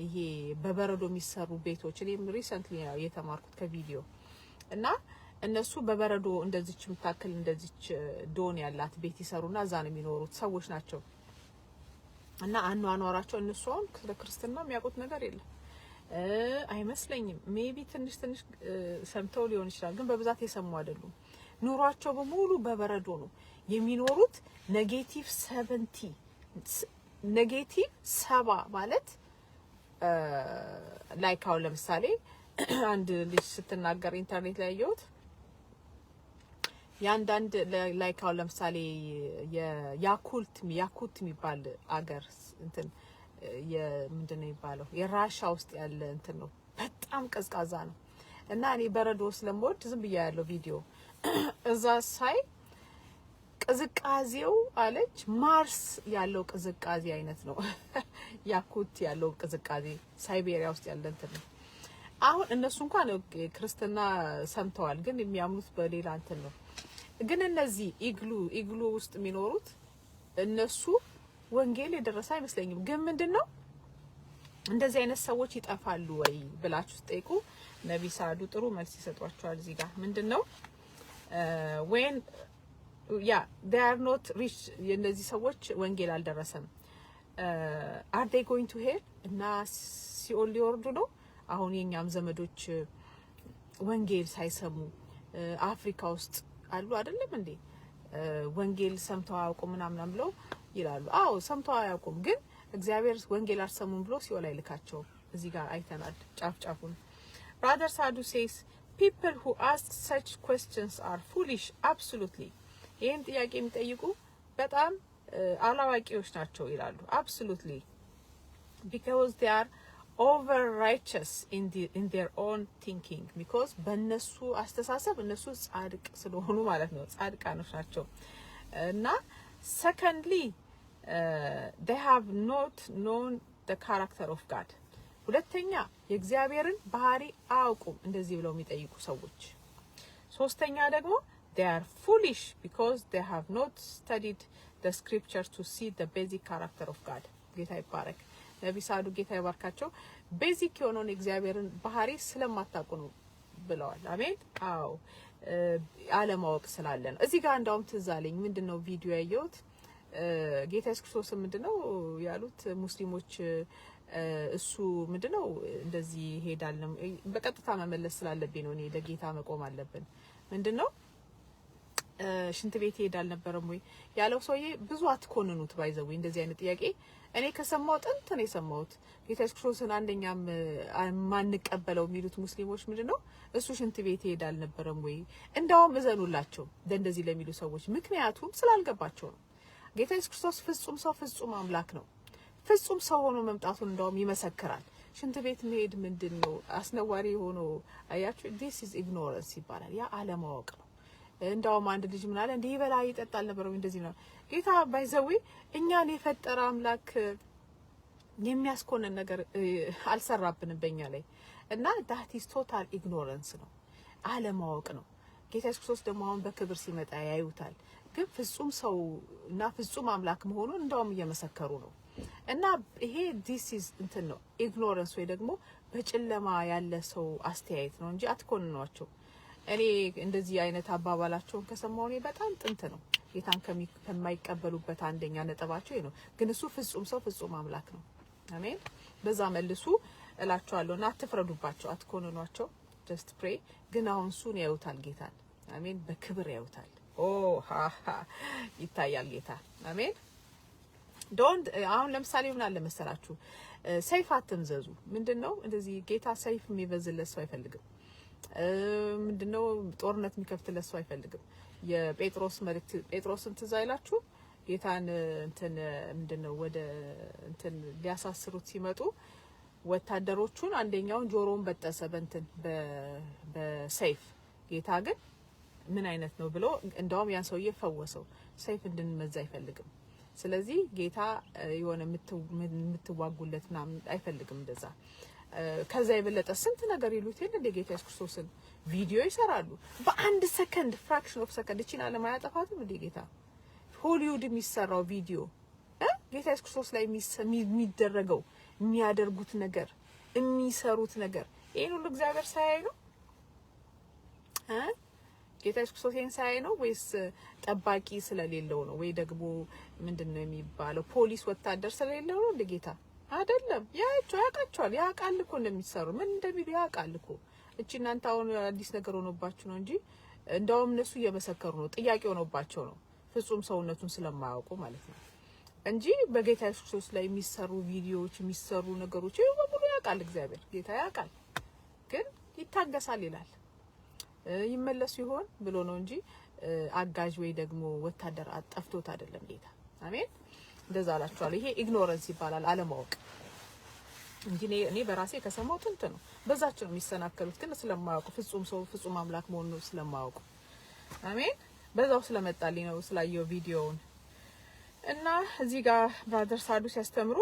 ይሄ በበረዶ የሚሰሩ ቤቶች። እኔም ሪሰንትሊ ነው የተማርኩት ከቪዲዮ እና እነሱ በበረዶ እንደዚች ምታክል እንደዚች ዶን ያላት ቤት ይሰሩና እዛ ነው የሚኖሩት ሰዎች ናቸው። እና አኗኗራቸው እነሱ አሁን ክርስትና የሚያውቁት ነገር የለም አይመስለኝም። ሜቢ ትንሽ ሰምተው ሊሆን ይችላል፣ ግን በብዛት የሰሙ አይደሉም። ኑሯቸው በሙሉ በበረዶ ነው የሚኖሩት። -70 ማለት ላይክ አሁን ለምሳሌ አንድ ልጅ ስትናገር ኢንተርኔት ላይ ያየሁት ያንዳንድ ላይክ አሁን ለምሳሌ የያኩልት የሚባል አገር እንትን ምንድነው የሚባለው የራሻ ውስጥ ያለ እንትን ነው። በጣም ቀዝቃዛ ነው እና እኔ በረዶ ስለምወድ ዝም ብዬ ያለው ቪዲዮ እዛ ሳይ ቅዝቃዜው አለች ማርስ ያለው ቅዝቃዜ አይነት ነው። ያኩት ያለው ቅዝቃዜ ሳይቤሪያ ውስጥ ያለ እንትን ነው። አሁን እነሱ እንኳን ክርስትና ሰምተዋል፣ ግን የሚያምኑት በሌላ እንትን ነው። ግን እነዚህ ኢግሉ ውስጥ የሚኖሩት እነሱ ወንጌል የደረሰ አይመስለኝም። ግን ምንድነው እንደዚህ አይነት ሰዎች ይጠፋሉ ወይ ብላችሁ ጠይቁ። ነብይ ሳዱ ጥሩ መልስ ይሰጧቸዋል። እዚህ ጋር ምንድነው when they are not rich የነዚህ ሰዎች ወንጌል አልደረሰም። are they going to hell እና ሲኦል ሊወርዱ ነው? አሁን የኛም ዘመዶች ወንጌል ሳይሰሙ አፍሪካ ውስጥ አሉ አይደለም እንዴ? ወንጌል ሰምተው አያውቁም ምናምን ብለው ይላሉ። አዎ ሰምተው አያውቁም፣ ግን እግዚአብሔር ወንጌል አልሰሙም ብሎ ሲኦል አይልካቸው። እዚህ ጋር አይተናል ጫፍጫፉን። Brother Sadhu says people who ask such questions are foolish absolutely ይሄን ጥያቄ የሚጠይቁ በጣም አላዋቂዎች ናቸው ይላሉ። absolutely because they are over righteous in their own thinking because በእነሱ አስተሳሰብ እነሱ ጻድቅ ስለሆኑ ማለት ነው፣ ጻድቃኖች ናቸው። እና secondly they have not known the character of God ሁለተኛ የእግዚአብሔርን ባህሪ አያውቁም እንደዚህ ብለው የሚጠይቁ ሰዎች። ሶስተኛ ደግሞ they are foolish because they have not studied the scriptures to see the basic character of God ጌታ ይባረክ። ነብይ ሳዱ ጌታ ይባርካቸው። ቤዚክ የሆነውን እግዚአብሔርን ባህሪ ስለማታውቁ ነው ብለዋል። አሜን። አዎ አለማወቅ ስላለ ነው። እዚህ ጋር እንዳውም ትዝ አለኝ ምንድነው ቪዲዮ ያየሁት ጌታ ኢየሱስ ክርስቶስ ምንድነው ያሉት ሙስሊሞች እሱ ምንድነው እንደዚህ ሄዳል ነው በቀጥታ መመለስ ስላለብኝ ነው እኔ ለጌታ መቆም አለብን። ምንድነው ሽንት ቤት ሄዳል ነበርም ወይ ያለው ሰውዬ ብዙ አትኮንኑት ባይዘው እንደዚህ አይነት ጥያቄ እኔ ከሰማው ጥንት ነው የሰማሁት። ጌታ ኢየሱስ ክርስቶስን አንደኛም ማንቀበለው የሚሉት ሙስሊሞች ምንድነው እሱ ሽንት ቤት ሄዳል ነበርም ወይ እንዳውም እዘኑላቸው እንደዚህ ለሚሉ ሰዎች፣ ምክንያቱም ስላልገባቸው ነው። ጌታ ኢየሱስ ክርስቶስ ፍጹም ሰው ፍጹም አምላክ ነው። ፍጹም ሰው ሆኖ መምጣቱን እንዳውም ይመሰክራል። ሽንት ቤት መሄድ ምንድነው አስነዋሪ ሆኖ አያችሁ this is ignorance ይባላል። ያ አለማወቅ ነው። እንዳውም አንድ ልጅ ምን አለ እንዴ ይበላ ይጠጣል ነበር ወይ እንደዚህ ነው። ጌታ ባይዘዊ እኛን የፈጠረ አምላክ የሚያስኮነን ነገር አልሰራብንም በእኛ ላይ እና that is total ignorance ነው፣ አለማወቅ ነው። ጌታ ኢየሱስ ክርስቶስ ደግሞ አሁን በክብር ሲመጣ ያዩታል። ግን ፍጹም ሰው እና ፍጹም አምላክ መሆኑን እንዳውም እየመሰከሩ ነው። እና ይሄ this is እንትን ነው ignorance ወይ ደግሞ በጨለማ ያለ ሰው አስተያየት ነው እንጂ አትኮንኗቸው። እኔ እንደዚህ አይነት አባባላቸውን ከሰማው እኔ በጣም ጥንት ነው ጌታን ከማይቀበሉበት አንደኛ ነጥባቸው ነው። ግን እሱ ፍጹም ሰው ፍጹም አምላክ ነው። አሜን። በዛ መልሱ እላቸዋለሁና አትፍረዱባቸው፣ አትኮንኗቸው። just pray። ግን አሁን እሱን ያዩታል ጌታን። አሜን። በክብር ያዩታል። ይታያል ጌታ። አሜን። ዶንት አሁን ለምሳሌ ምን አለ መሰላችሁ ሰይፍ አትምዘዙ። ምንድነው እንደዚህ ጌታ ሰይፍ የሚበዝለት ሰው አይፈልግም። ምንድነው ጦርነት የሚከፍትለት ሰው አይፈልግም። የጴጥሮስ መልእክት ጴጥሮስን ትዝ አይላችሁ ጌታን እንትን ምንድነው ወደ እንትን ሊያሳስሩት ሲመጡ ወታደሮቹን አንደኛውን ጆሮውን በጠሰ በእንትን በሰይፍ ጌታ ግን ምን አይነት ነው ብሎ እንዳውም ያን ሰውዬ ፈወሰው። ሰይፍ እንድንመዛ አይፈልግም። ስለዚህ ጌታ የሆነ የምትዋጉለት ምናምን አይፈልግም እንደዛ። ከዛ የበለጠ ስንት ነገር ይሉት የለ እንደ ጌታ ኢየሱስ ክርስቶስን ቪዲዮ ይሰራሉ በአንድ ሰከንድ ፍራክሽን ኦፍ ሰከንድ እቺን ዓለም አያጠፋትም እንደ ጌታ ሆሊውድ የሚሰራው ቪዲዮ ጌታ ኢየሱስ ክርስቶስ ላይ የሚደረገው የሚያደርጉት ነገር የሚሰሩት ነገር ይሄን ሁሉ እግዚአብሔር ሳያይ ነው ጌታ ኢየሱስ ክርስቶስ ይሄን ሳያይ ነው ወይስ ጠባቂ ስለሌለው ነው ወይ ደግሞ ምንድነው የሚባለው ፖሊስ ወታደር ስለሌለው ነው እንደ ጌታ አይደለም። ያቃቸዋል ያቃል እኮ እንደሚሰሩ ምን እንደሚሉ ያቃል እኮ። እቺ እናንተ አሁን አዲስ ነገር ሆኖባችሁ ነው እንጂ እንዳውም እነሱ እየመሰከሩ ነው። ጥያቄ ሆኖባቸው ነው ፍጹም ሰውነቱን ስለማያውቁ ማለት ነው እንጂ በጌታ ኢየሱስ ክርስቶስ ላይ የሚሰሩ ቪዲዮዎች የሚሰሩ ነገሮች በሙሉ ያቃል እግዚአብሔር ጌታ ያቃል። ግን ይታገሳል ይላል ይመለሱ ይሆን ብሎ ነው እንጂ አጋዥ ወይ ደግሞ ወታደር አጠፍቶት አይደለም ጌታ። አሜን። እንደዛ አላችኋለሁ። ይሄ ኢግኖረንስ ይባላል አለማወቅ እንጂ እኔ በራሴ ከሰማው ጥንት ነው በዛች ነው የሚሰናከሉት። ግን ስለማያውቁ ፍጹም ሰው ፍጹም አምላክ መሆኑን ስለማያውቁ። አሜን። በዛው ስለመጣልኝ ነው ስላየው ቪዲዮውን እና እዚህ ጋር ብራዘር ሳዱ ሲያስተምሩ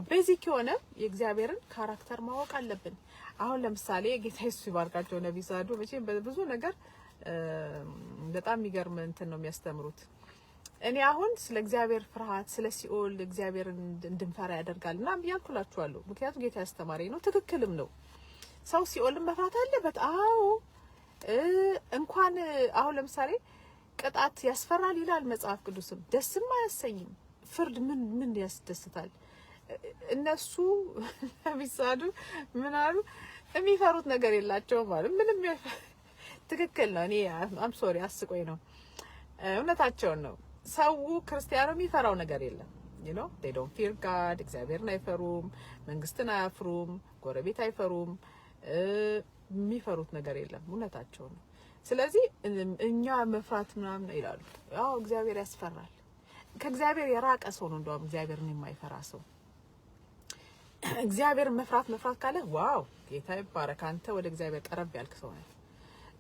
ቤዚክ የሆነ የእግዚአብሔርን ካራክተር ማወቅ አለብን። አሁን ለምሳሌ ጌታ ኢየሱስ ይባርካቸው ነብይ ሳዱ መቼም በብዙ ነገር በጣም የሚገርም እንትን ነው የሚያስተምሩት። እኔ አሁን ስለ እግዚአብሔር ፍርሃት ስለ ሲኦል እግዚአብሔርን እንድንፈራ ያደርጋልና ብያልኩላችኋለሁ። ምክንያቱም ጌታ ያስተማረኝ ነው፣ ትክክልም ነው። ሰው ሲኦልን መፍራት አለበት። አዎ እንኳን አሁን ለምሳሌ ቅጣት ያስፈራል ይላል መጽሐፍ ቅዱስም፣ ደስም አያሰኝም። ፍርድ ምን ያስደስታል? እነሱ ቢሳዱ ምን አሉ? የሚፈሩት ነገር የላቸውም ማለት ምንም ትክክል ነው። እኔ አም ሶሪ አስቆይ ነው፣ እውነታቸውን ነው። ሰው ክርስቲያኑ የሚፈራው ነገር የለም። you know they don't fear God። እግዚአብሔርን አይፈሩም፣ መንግስትን አያፍሩም፣ ጎረቤት አይፈሩም፣ የሚፈሩት ነገር የለም። እውነታቸው ነው። ስለዚህ እኛ መፍራት ምናምን ይላሉ። አዎ እግዚአብሔር ያስፈራል። ከእግዚአብሔር የራቀ ሰው ነው እንደውም እግዚአብሔርን የማይፈራ ሰው። እግዚአብሔርን መፍራት ካለ ዋው ጌታ ይባረክ፣ አንተ ወደ እግዚአብሔር ቀረብ ያልክ ሰው ነህ።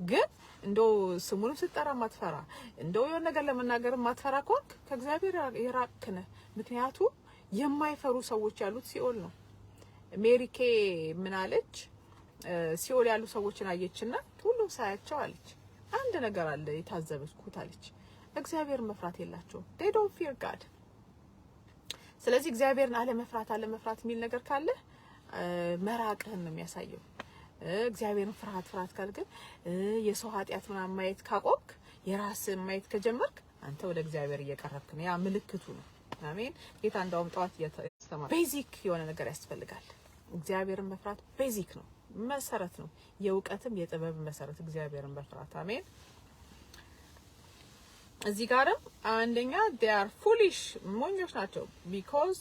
ግን እንደው ስሙንም ስትጠራ ማትፈራ፣ እንደው የሆነ ነገር ለመናገር ማትፈራ ከሆንክ ከእግዚአብሔር የራቅክ ነህ። ምክንያቱም የማይፈሩ ሰዎች ያሉት ሲኦል ነው። ሜሪኬ ምን አለች? ሲኦል ያሉ ሰዎችን አየችና ሁሉም ሳያቸው አለች አንድ ነገር አለ የታዘበችኩት አለች፣ እግዚአብሔር መፍራት የላቸውም። they don't fear God። ስለዚህ እግዚአብሔርን አለመፍራት የሚል ነገር ካለ መራቅህን ነው የሚያሳየው። እግዚአብሔርን ፍርሃት ካለ ግን የሰው ኃጢአት ምናምን ማየት ካቆምክ የራስህን ማየት ከጀመርክ አንተ ወደ እግዚአብሔር እየቀረብክ ነው። ያ ምልክቱ ነው። አሜን። ጌታ እንዳውም ጠዋት እያስተማረ ቤዚክ የሆነ ነገር ያስፈልጋል። እግዚአብሔርን መፍራት ቤዚክ ነው፣ መሰረት ነው። የእውቀትም የጥበብ መሰረት እግዚአብሔርን መፍራት። አሜን። እዚህ ጋርም አንደኛ they are foolish ሞኞች ናቸው because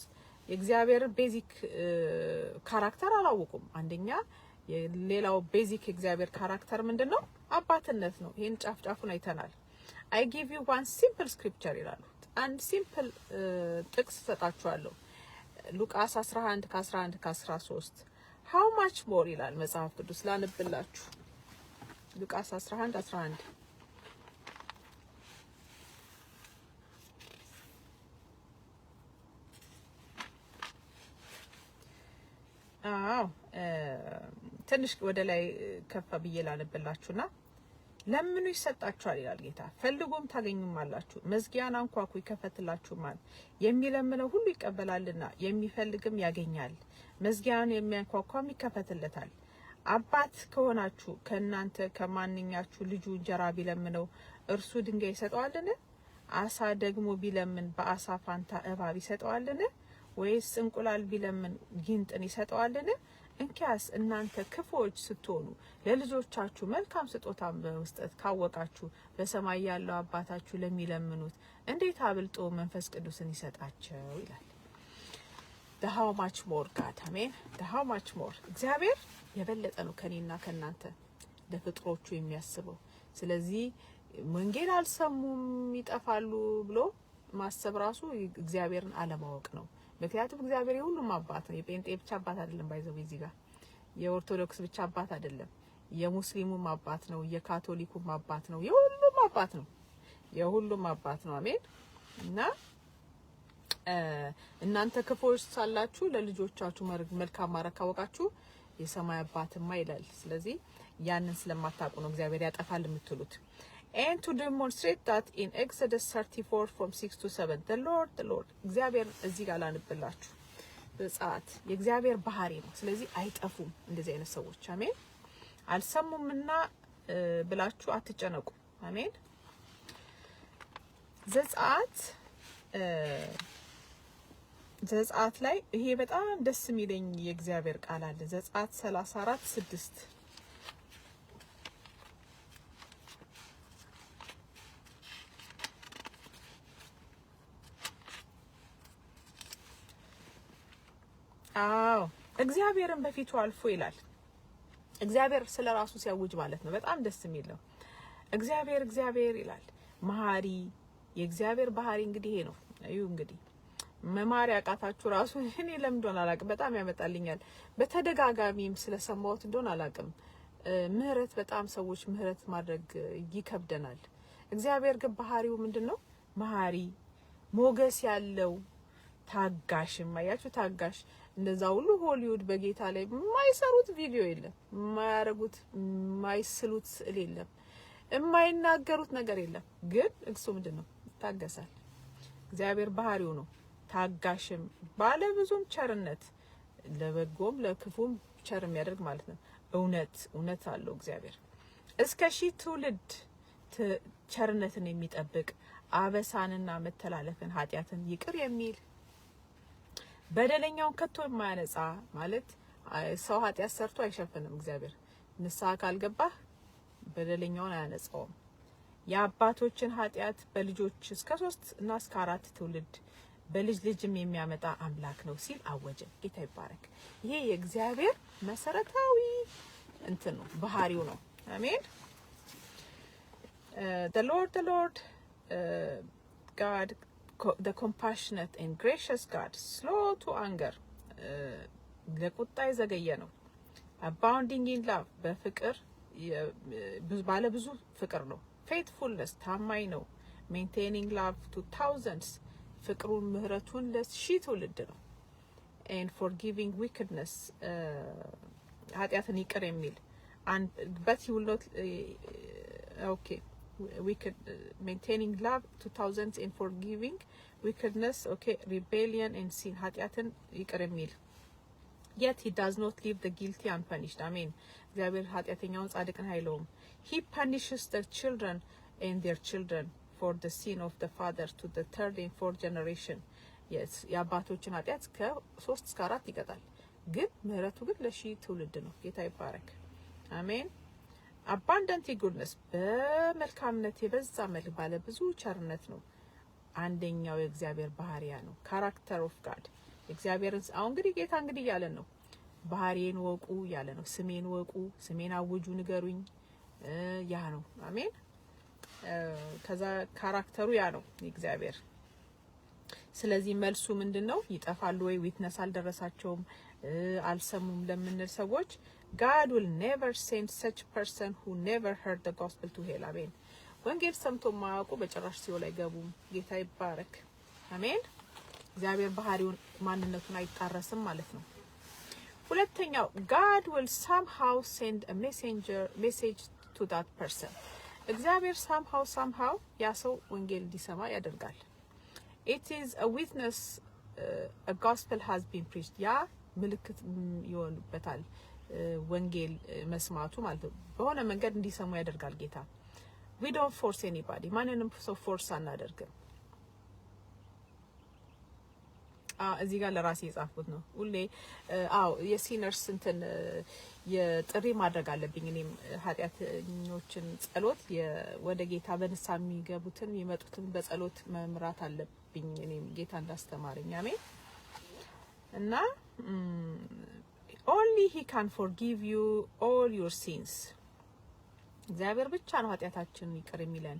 የእግዚአብሔር ቤዚክ ካራክተር አላወቁም። አንደኛ ሌላው ቤዚክ የእግዚአብሔር ካራክተር ምንድነው? አባትነት ነው። ይሄን ጫፍጫፉን አይተናል። I give you one simple scripture ይላሉ። አንድ ሲምፕል ጥቅስ ሰጣችኋለሁ። ሉቃስ 11 ከ11 ከ13 how much more ይላል መጽሐፍ ቅዱስ። ላንብላችሁ። ሉቃስ 11:11 ትንሽ ወደ ላይ ከፍ ብዬ ላንብላችሁና ለምኑ ይሰጣችኋል ይላል ጌታ። ፈልጉም ታገኙማላችሁ፣ መዝጊያን አንኳኩ ይከፈትላችሁማል። የሚለምነው ሁሉ ይቀበላልና የሚፈልግም ያገኛል፣ መዝጊያን የሚያንኳኳም ይከፈትለታል። አባት ከሆናችሁ ከእናንተ ከማንኛችሁ ልጁ እንጀራ ቢለምነው እርሱ ድንጋይ ይሰጠዋልን? አሳ ደግሞ ቢለምን በአሳ ፋንታ እባብ ይሰጠዋልን? ወይስ እንቁላል ቢለምን ጊንጥን ይሰጠዋልን? እንኪያስ እናንተ ክፉዎች ስትሆኑ ለልጆቻችሁ መልካም ስጦታ በመስጠት ካወቃችሁ በሰማይ ያለው አባታችሁ ለሚለምኑት እንዴት አብልጦ መንፈስ ቅዱስን ይሰጣቸው ይላል። the how much more God አሜን። the how much more እግዚአብሔር የበለጠ ነው ከኔና ከናንተ ለፍጥሮቹ የሚያስበው። ስለዚህ ወንጌል አልሰሙም ይጠፋሉ ብሎ ማሰብ ራሱ እግዚአብሔርን አለማወቅ ነው። ምክንያቱም እግዚአብሔር የሁሉም አባት ነው። የጴንጤ ብቻ አባት አይደለም፣ ባይዘው እዚህ ጋር የኦርቶዶክስ ብቻ አባት አይደለም፣ የሙስሊሙም አባት ነው፣ የካቶሊኩም አባት ነው፣ የሁሉም አባት ነው። የሁሉም አባት ነው። አሜን። እና እናንተ ክፉዎች ሳላችሁ ለልጆቻችሁ መልካም ማድረግ ካወቃችሁ የሰማይ አባትማ ይላል። ስለዚህ ያንን ስለማታውቁ ነው እግዚአብሔር ያጠፋል የምትሉት። And to demonstrate that in Exodus 34 from 6 to 7 the Lord እግዚአብሔር እዚህ ጋር ላንብላችሁ። በጻት የእግዚአብሔር ባህሪ ነው። ስለዚህ አይጠፉም እንደዚህ አይነት ሰዎች። አሜን። አልሰሙምና ብላችሁ አትጨነቁ። አሜን። ዘጻት ላይ ይሄ በጣም ደስ የሚለኝ የእግዚአብሔር ቃል አለ። ዘጻት 34:6 እግዚአብሔርን በፊቱ አልፎ ይላል። እግዚአብሔር ስለራሱ ሲያውጅ ማለት ነው። በጣም ደስ የሚል ነው። እግዚአብሔር ይላል መሐሪ። የእግዚአብሔር ባህሪ እንግዲህ ይሄ ነው። እዩ እንግዲህ መማር ያቃታችሁ ራሱ እኔ ለምን እንደሆነ አላውቅም፣ በጣም ያመጣልኛል። በተደጋጋሚም ስለሰማሁት እንደሆነ አላውቅም። ምህረት በጣም ሰዎች ምህረት ማድረግ ይከብደናል። እግዚአብሔር ግን ባህሪው ምንድነው? መሐሪ ሞገስ ያለው ታጋሽም አያችሁ ታጋሽ እንደዛ ሁሉ ሆሊውድ በጌታ ላይ የማይሰሩት ቪዲዮ የለም የማያረጉት የማይስሉት ስዕል የለም የማይናገሩት ነገር የለም ግን እሱ ምንድነው ታገሳል እግዚአብሔር ባህሪው ነው ታጋሽም ባለ ብዙም ቸርነት ለበጎም ለክፉም ቸር የሚያደርግ ማለት ነው እውነት አለው እግዚአብሔር እስከ ሺህ ትውልድ ቸርነትን የሚጠብቅ አበሳንና መተላለፍን ኃጢያትን ይቅር የሚል በደለኛውን ከቶ የማያነጻ ማለት ሰው ኃጢያት ሰርቶ አይሸፍንም እግዚአብሔር ንስሐ ካልገባህ በደለኛውን አያነጻውም የአባቶችን ኃጢያት በልጆች እስከ 3 እና እስከ 4 ትውልድ በልጅ ልጅም የሚያመጣ አምላክ ነው ሲል አወጀ ጌታ ይባረክ ይሄ የእግዚአብሔር መሰረታዊ እንትን ነው ባህሪው ነው አሜን the Lord God the compassionate and gracious God slow to anger ለቁጣ የዘገየ ነው abounding in love በፍቅር ባለ ብዙ ፍቅር ነው faithfulness ታማኝ ነው maintaining love to thousands ፍቅሩን ምህረቱን ለሺህ ትውልድ ነው and forgiving wickedness ኃጢያትን ይቅር የሚል but he will not okay wicked maintaining love to thousands and forgiving wickedness okay rebellion and sin ኃጢያትን ይቅር የሚል yet he does not leave the guilty unpunished amen እግዚአብሔር ኃጢያተኛውን ጻድቅን አይለውም he punishes their children and their children for the sin of the father to the third and fourth generation yes የአባቶችን ኃጢያት ከ3 እስከ 4 ይቀጣል ግን ምህረቱ ግን ለሺህ ትውልድ ነው ጌታ ይባረክ አሜን abundant goodness በመልካምነት የበዛ መልክ ባለ ብዙ ቸርነት ነው አንደኛው የእግዚአብሔር ባህሪያ ነው character of God እግዚአብሔርን አሁን እንግዲህ ጌታ እንግዲህ ያለ ነው ባህሪዬን ወቁ ያለ ነው ስሜን ወቁ ስሜን አውጁ ንገሩኝ ያ ነው አሜን ከዛ ካራክተሩ ያ ነው እግዚአብሔር ስለዚህ መልሱ ምንድነው ይጠፋሉ ወይ ዊትነስ አልደረሳቸውም አልሰሙም ለምንል ሰዎች God will never send such person who never heard the gospel to hell amen ወንጌል ሰምቶ ማያውቁ በጭራሽ ሲኦል አይገቡም ጌታ ይባረክ አሜን እግዚአብሔር ባህሪውን ማንነቱን አይጣረስም ማለት ነው ሁለተኛው God will somehow send a message to that person እግዚአብሔር somehow ያ ሰው ወንጌል እንዲሰማ ያደርጋል it is a witness a gospel has been preached ያ ምልክት ይሆንበታል ወንጌል መስማቱ ማለት ነው በሆነ መንገድ እንዲሰሙ ያደርጋል ጌታ we don't force anybody ማንንም ሰው ፎርስ አናደርግም እዚህ ጋር ለራሴ የጻፍኩት ነው ሁሌ የሲነርስ እንትን የጥሪ ማድረግ አለብኝ እኔም ኃጢያተኞችን ጸሎት ወደ ጌታ በንሳ የሚገቡትን የሚመጡትን በጸሎት መምራት አለብኝ እኔም ጌታ እንዳስተማረኝ አሜን እና only he can forgive you all your sins እግዚአብሔር ብቻ ነው ኃጢያታችንን ይቅር የሚለን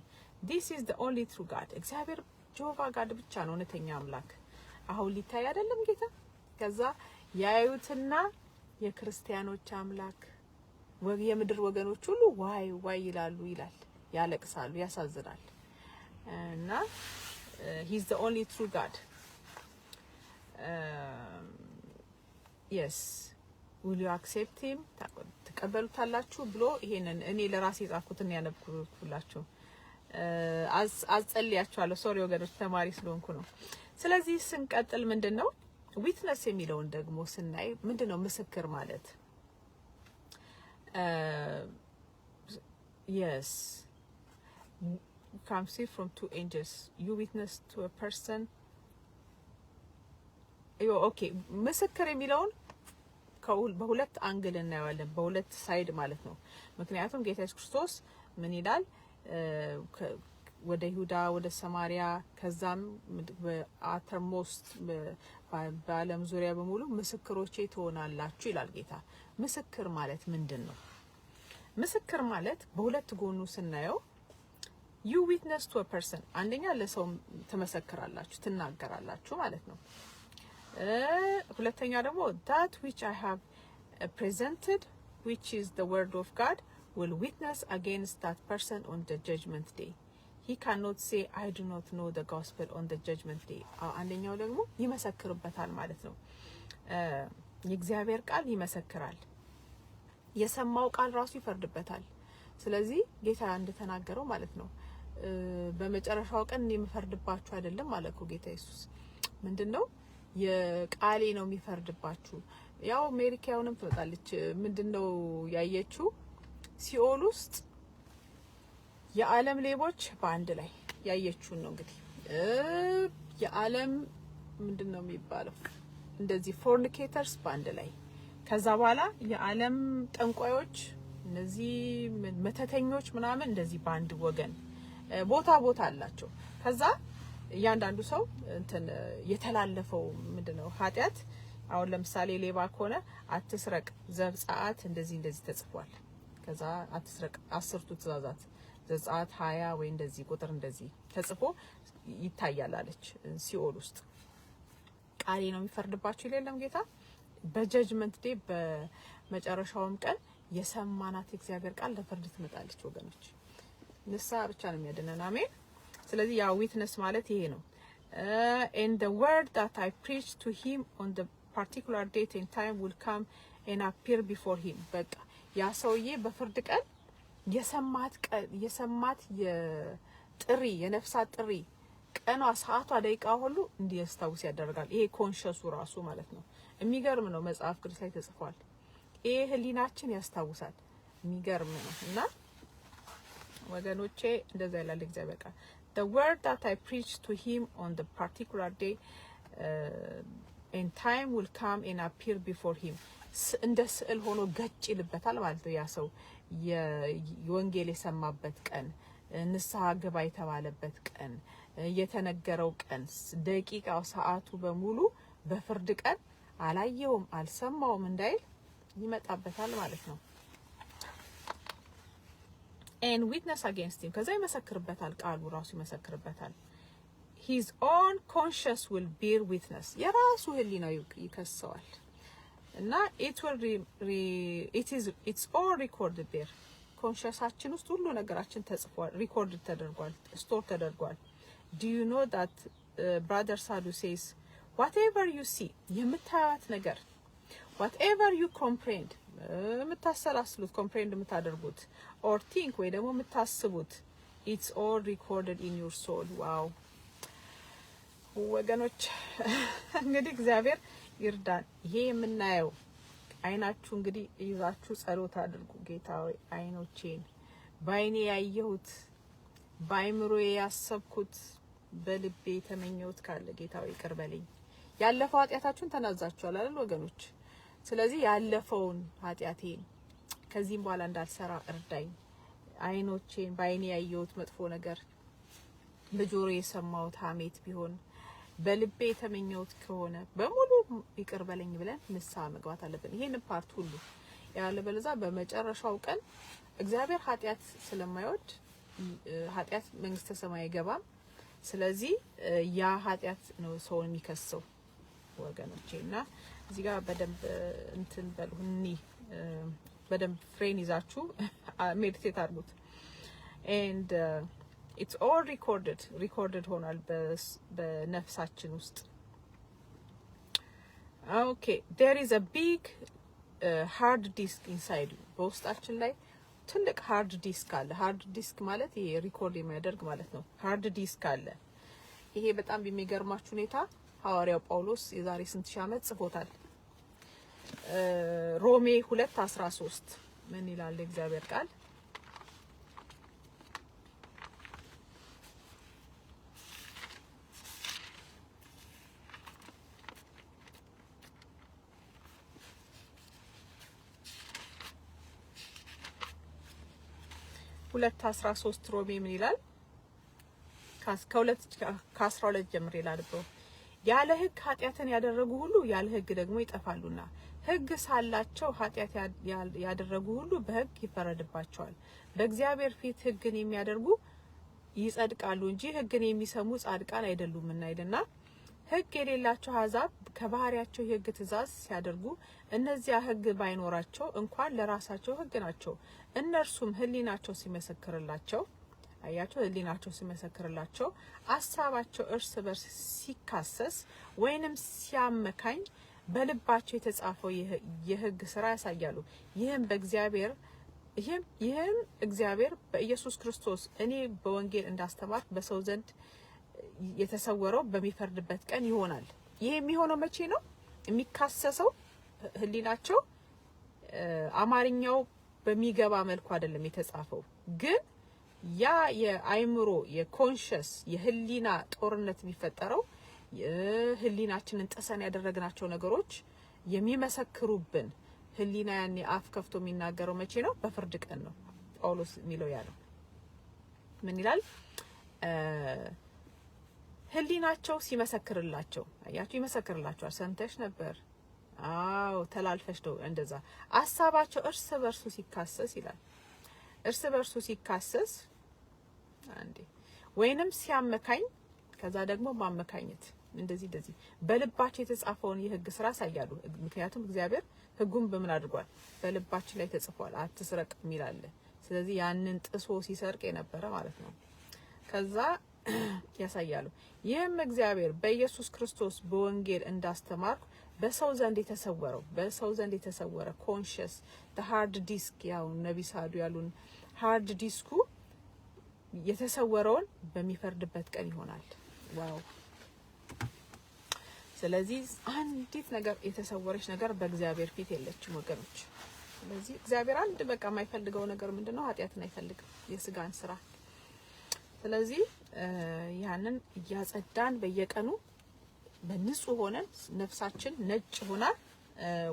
this is the only true God እግዚአብሔር ጆቫ ጋድ ብቻ ነው እውነተኛ አምላክ አሁን ሊታይ አይደለም ጌታ ከዛ ያዩትና የክርስቲያኖች አምላክ የምድር ወገኖች ሁሉ ዋይ ይላሉ ይላል ያለቅሳሉ ያሳዝናል እና he's the only true God yes will you accept him ተቀበሉታላችሁ ብሎ ይሄንን እኔ ለራሴ ጻፍኩትን ያነብኩላችሁ አጸልያችኋለሁ ሶሪ ወገኖች ተማሪ ስለሆንኩ ነው ስለዚህ ስንቀጥል ምንድነው ዊትነስ የሚለውን ደግሞ ስናይ ምንድነው ምስክር ማለት yes come see from two angels you witness to a person okay ምስክር የሚለውን በሁለት አንግል እናያለን በሁለት ሳይድ ማለት ነው ምክንያቱም ጌታ ኢየሱስ ክርስቶስ ምን ይላል ወደ ይሁዳ ወደ ሰማሪያ ከዛም በአተርሞስት በዓለም ዙሪያ በሙሉ ምስክሮቼ ትሆናላችሁ ይላል ጌታ ምስክር ማለት ምንድነው ምስክር ማለት በሁለት ጎኑ ስናየው you witness to a person አንደኛ ለሰው ተመሰክራላችሁ ትናገራላችሁ ማለት ነው ሁለተኛ ደግሞ that which I have presented which is the word of God, will witness against that person on the judgment day. He cannot say I do not know the gospel on the judgment day. አንደኛው ደግሞ ይመሰክርበታል ማለት ነው። የእግዚአብሔር ቃል ይመሰክራል፣ የሰማው ቃል ራሱ ይፈርድበታል። ስለዚህ ጌታ እንደተናገረው ማለት ነው በመጨረሻው ቀን የሚፈርድባችሁ አይደለም ማለት ነው ጌታ ኢየሱስ። ምንድነው የቃሌ ነው የሚፈርድባችሁ። ያው አሜሪካውንም ትመጣለች። ምንድነው ያየችው ሲኦል ውስጥ የዓለም ሌቦች በአንድ ላይ ያየችው ነው እንግዲህ የዓለም ምንድነው የሚባለው እንደዚህ ፎርኒኬተርስ በአንድ ላይ ከዛ በኋላ የዓለም ጠንቋዮች እነዚህ መተተኞች ምናምን እንደዚህ በአንድ ወገን ቦታ አላቸው። ከዛ እያንዳንዱ ሰው እንትን የተላለፈው ምንድነው ኃጢያት አሁን ለምሳሌ ሌባ ከሆነ አትስረቅ ዘብጻት እንደዚህ ተጽፏል። ከዛ አትስረቅ 10ቱ ትእዛዛት ዘጸአት 20 ወይ እንደዚህ ቁጥር እንደዚህ ተጽፎ ይታያል አለች ሲኦል ውስጥ። ቃሌ ነው የሚፈርድባችሁ ይላል ጌታ። በጀጅመንት ዴይ በመጨረሻውም ቀን የሰማናት እግዚአብሔር ቃል ለፍርድ ትመጣለች ወገኖች። ንስሐ ብቻ ነው የሚያድነን። አሜን። ስለዚህ ያ ዊትነስ ማለት ይሄ ነው። and the word that I preach to him on the particular date and time will come and appear before him. በቃ ያ ሰውዬ በፍርድ ቀን የሰማት የጥሪ የነፍሳት ጥሪ ቀኗ ሰዓቷ ደቂቃ ሁሉ እንዲያስታውስ ያደርጋል። ይሄ ኮንሺየሱ ራሱ ማለት ነው። የሚገርም ነው። መጽሐፍ ቅዱስ ላይ ተጽፏል። ይሄ ህሊናችን ያስታውሳል። የሚገርም ነው። እና ወገኖቼ እንደዛ ይላል እግዚአብሔር ቃል the word that I preach to him on the particular day and time will come and appear before him. እንደ ስዕል ሆኖ ገጭ ይልበታል ማለት ነው። ያ ሰው የወንጌል የሰማበት ቀን ንስሐ ግባ የተባለበት ቀን የተነገረው ቀን ደቂቃው ሰዓቱ በሙሉ በፍርድ ቀን አላየውም አልሰማውም እንዳይል ይመጣበታል ማለት ነው። and witness against him ከዛ ይመሰክርበታል። ቃሉ ራሱ ይመሰክርበታል። his own conscience will bear witness የራሱ ህሊናው ይከሰዋል። እና it's all recorded there conscienceአችን ውስጥ ሁሉ ነገራችን ተጽፏል፣ ሪኮርድ ተደርጓል፣ ስቶር ተደርጓል። do you know that brother Sadhu says whatever you see የምታዩት ነገር whatever you comprehend የምታሰላስሉት comprehend የምታደርጉት or think ወይ ደግሞ የምታስቡት it's all recorded in your soul. wow ወገኖች እንግዲህ እግዚአብሔር ይርዳን። ይሄ የምናየው አይናችሁ እንግዲህ ይዛችሁ ጸሎት አድርጉ። ጌታ ሆይ አይኖቼን ባይኔ ያየሁት ባይምሮዬ ያሰብኩት በልቤ የተመኘሁት ካለ ጌታ ሆይ ይቅር በለኝ። ያለፈው ኃጢያታችሁን ተናዛችኋል አይደል ወገኖች? ስለዚህ ያለፈውን ኃጢያቴን ከዚህም በኋላ እንዳልሰራ እርዳኝ። አይኖቼን ባይኔ ያየሁት መጥፎ ነገር በጆሮ የሰማሁት ሐሜት ቢሆን በልቤ የተመኘሁት ከሆነ በሙሉ ይቅር በለኝ ብለን ንስሐ መግባት አለብን። ይሄን ፓርት ሁሉ ያለበለዚያ በመጨረሻው ቀን እግዚአብሔር ኃጢያት ስለማይወድ ኃጢያት መንግስተ ሰማይ አይገባም። ስለዚህ ያ ኃጢያት ነው ሰውን የሚከሰው ወገኖቼና እዚህ ጋር በደንብ እንትን በሉኒ በደንብ ፍሬን ይዛችሁ ሜዲቴት አድርጉት። and it's all recorded ሆኗል በነፍሳችን ውስጥ። okay there is a big hard disk inside you በውስጣችን ላይ ትልቅ ሃርድ ዲስክ አለ። ሃርድ ዲስክ ማለት ይሄ ሪኮርድ የሚያደርግ ማለት ነው። ሃርድ ዲስክ አለ። ይሄ በጣም በሚገርማችሁ ሁኔታ ሐዋርያው ጳውሎስ የዛሬ ስንት ሺህ ዓመት ጽፎታል። ሮሜ 2:13 ምን ይላል እግዚአብሔር ቃል? ሁለት 13 ሮሜ ምን ይላል? ከ12 ጀምሮ ይላል ያለ ሕግ ኃጢያትን ያደረጉ ሁሉ ያለ ሕግ ደግሞ ይጠፋሉና ሕግ ሳላቸው ኃጢያት ያደረጉ ሁሉ በሕግ ይፈረድባቸዋል። በእግዚአብሔር ፊት ሕግን የሚያደርጉ ይጸድቃሉ እንጂ ሕግን የሚሰሙ ጻድቃን አይደሉምና ይልና ሕግ የሌላቸው አሕዛብ ከባህሪያቸው የሕግ ትእዛዝ ሲያደርጉ እነዚያ ሕግ ባይኖራቸው እንኳን ለራሳቸው ሕግ ናቸው። እነርሱም ሕሊናቸው ሲመሰክርላቸው አያቸው ሕሊናቸው ሲመሰክርላቸው አሳባቸው እርስ በርስ ሲካሰስ ወይንም ሲያመካኝ በልባቸው የተጻፈው የሕግ ስራ ያሳያሉ። ይህም እግዚአብሔር በኢየሱስ ክርስቶስ እኔ በወንጌል እንዳስተማርኩ በሰው ዘንድ የተሰወረው በሚፈርድበት ቀን ይሆናል። ይሄ የሚሆነው መቼ ነው? የሚካሰሰው ሕሊናቸው አማርኛው በሚገባ መልኩ አይደለም የተጻፈው፣ ግን ያ የአይምሮ የኮንሽስ የሕሊና ጦርነት የሚፈጠረው ሕሊናችንን ጥሰን ያደረግናቸው ነገሮች የሚመሰክሩብን ሕሊና ያኔ አፍ ከፍቶ የሚናገረው መቼ ነው? በፍርድ ቀን ነው። ጳውሎስ የሚለው ያለው ምን ይላል? ሕሊናቸው ሲመሰክርላቸው አያችሁ፣ ይመሰክርላቸዋል። ሰምተሽ ነበር? አዎ ተላልፈሽ ነው እንደዛ። አሳባቸው እርስ በርሱ ሲካሰስ ይላል። እርስ በርሱ ሲካሰስ አንዴ ወይንም ሲያመካኝ፣ ከዛ ደግሞ ማመካኘት እንደዚህ በልባቸው የተጻፈውን የሕግ ስራ ያሳያሉ። ምክንያቱም እግዚአብሔር ሕጉን በምን አድርጓል? በልባችን ላይ ተጽፏል። አትስረቅ የሚል አለ። ስለዚህ ያንን ጥሶ ሲሰርቅ የነበረ ማለት ነው። ከዛ ያሳያሉ። ይህም እግዚአብሔር በኢየሱስ ክርስቶስ በወንጌል እንዳስተማርኩ በሰው ዘንድ የተሰወረ ኮንሽስ ሃርድ ዲስክ ያው ነቢሳዱ ያሉን ሃርድ ዲስኩ የተሰወረውን በሚፈርድበት ቀን ይሆናል። ዋው! ስለዚህ አንዲት ነገር የተሰወረች ነገር በእግዚአብሔር ፊት የለችም ወገኖች። ስለዚህ እግዚአብሔር አንድ በቃ የማይፈልገው ነገር ምንድነው? ኃጢአትን አይፈልግም፣ የስጋን ስራ። ስለዚህ ያንን እያጸዳን በየቀኑ በንጹህ ሆነን ነፍሳችን ነጭ ሆና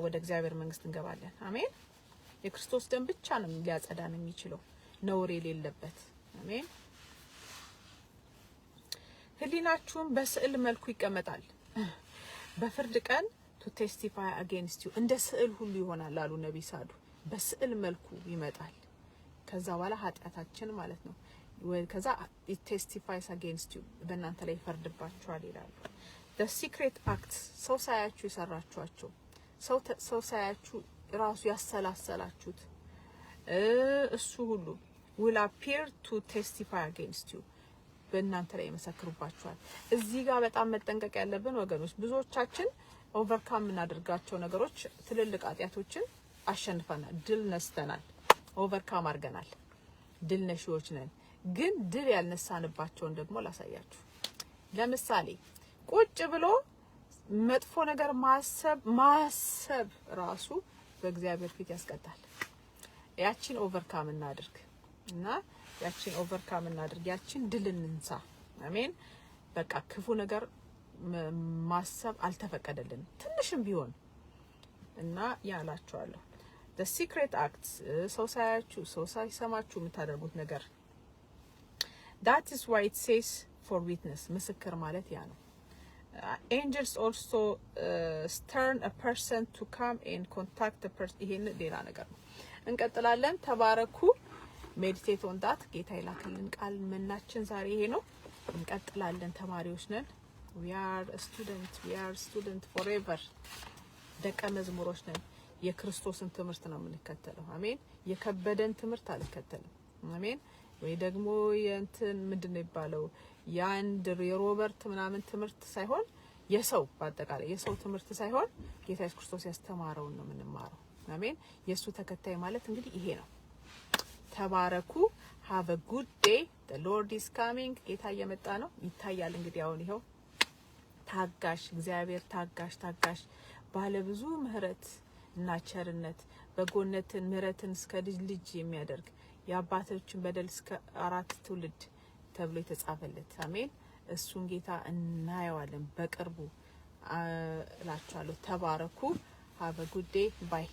ወደ እግዚአብሔር መንግስት እንገባለን። አሜን። የክርስቶስ ደም ብቻ ነው ሊያጸዳን የሚችለው፣ ነውር የሌለበት። አሜን። ሕሊናችሁም በስዕል መልኩ ይቀመጣል፣ በፍርድ ቀን to testify against you እንደ ስዕል ሁሉ ይሆናል አሉ ነብይ ሳዱ። በስዕል መልኩ ይመጣል። ከዛ በኋላ ኃጢአታችን ማለት ነው። ከዛ it testifies against you በእናንተ ላይ ይፈርድባችኋል ይላሉ። the secret acts ሰው ሳያችሁ የሰራችኋቸው ሰው ሳያችሁ ራሱ ያሰላሰላችሁት እሱ ሁሉ will appear to testify against you በእናንተ ላይ ይመሰክሩባችኋል። እዚህ ጋር በጣም መጠንቀቅ ያለብን ወገኖች፣ ብዙዎቻችን ኦቨርካም እናደርጋቸው ነገሮች ትልልቅ ኃጢያቶችን አሸንፈናል፣ ድል ነስተናል፣ ኦቨርካም አድርገናል፣ ድል ነሺዎች ነን። ግን ድል ያልነሳንባቸውን ደግሞ ላሳያችሁ። ለምሳሌ ቁጭ ብሎ መጥፎ ነገር ማሰብ ራሱ በእግዚአብሔር ፊት ያስቀጣል። ያቺን ኦቨርካም እናድርግ እና ያቺን ድል እንንሳ። አሜን። በቃ ክፉ ነገር ማሰብ አልተፈቀደልንም ትንሽም ቢሆን እና ያላችኋለሁ the secret acts ሰው ሳያችሁ ሰው ሳይሰማችሁ የምታደርጉት ነገር that is why it says for witness ምስክር ማለት ያ ነው። angels also stern a person to come and contact the person ይሄን ሌላ ነገር ነው። እንቀጥላለን። ተባረኩ። ሜዲቴት ኦን ዳት ጌታ ይላክልን ቃል መናችን ዛሬ ይሄ ነው። እንቀጥላለን። ተማሪዎች ነን። we are student forever ደቀ መዝሙሮች ነን። የክርስቶስን ትምህርት ነው የምንከተለው። አሜን። የከበደን ትምህርት አልከተልም። አሜን። ወይ ደግሞ የእንትን ምንድነው ይባለው ያንድ የሮበርት ምናምን ትምህርት ሳይሆን የሰው በአጠቃላይ የሰው ትምህርት ሳይሆን ጌታ ኢየሱስ ክርስቶስ ያስተማረውን ነው የምንማረው። አሜን። የሱ ተከታይ ማለት እንግዲህ ይሄ ነው። ተባረኩ። have a good day. the Lord is coming. ጌታ እየመጣ ነው ይታያል። እንግዲህ አሁን ይሄው ታጋሽ እግዚአብሔር ታጋሽ ባለ ብዙ ምህረት እና ቸርነት በጎነትን ምህረትን እስከ ልጅ የሚያደርግ የአባቶችን በደል እስከ 4 ትውልድ ተብሎ የተጻፈለት አሜን። እሱን ጌታ እናየዋለን በቅርቡ እላችኋለሁ። ተባረኩ። have a good day. bye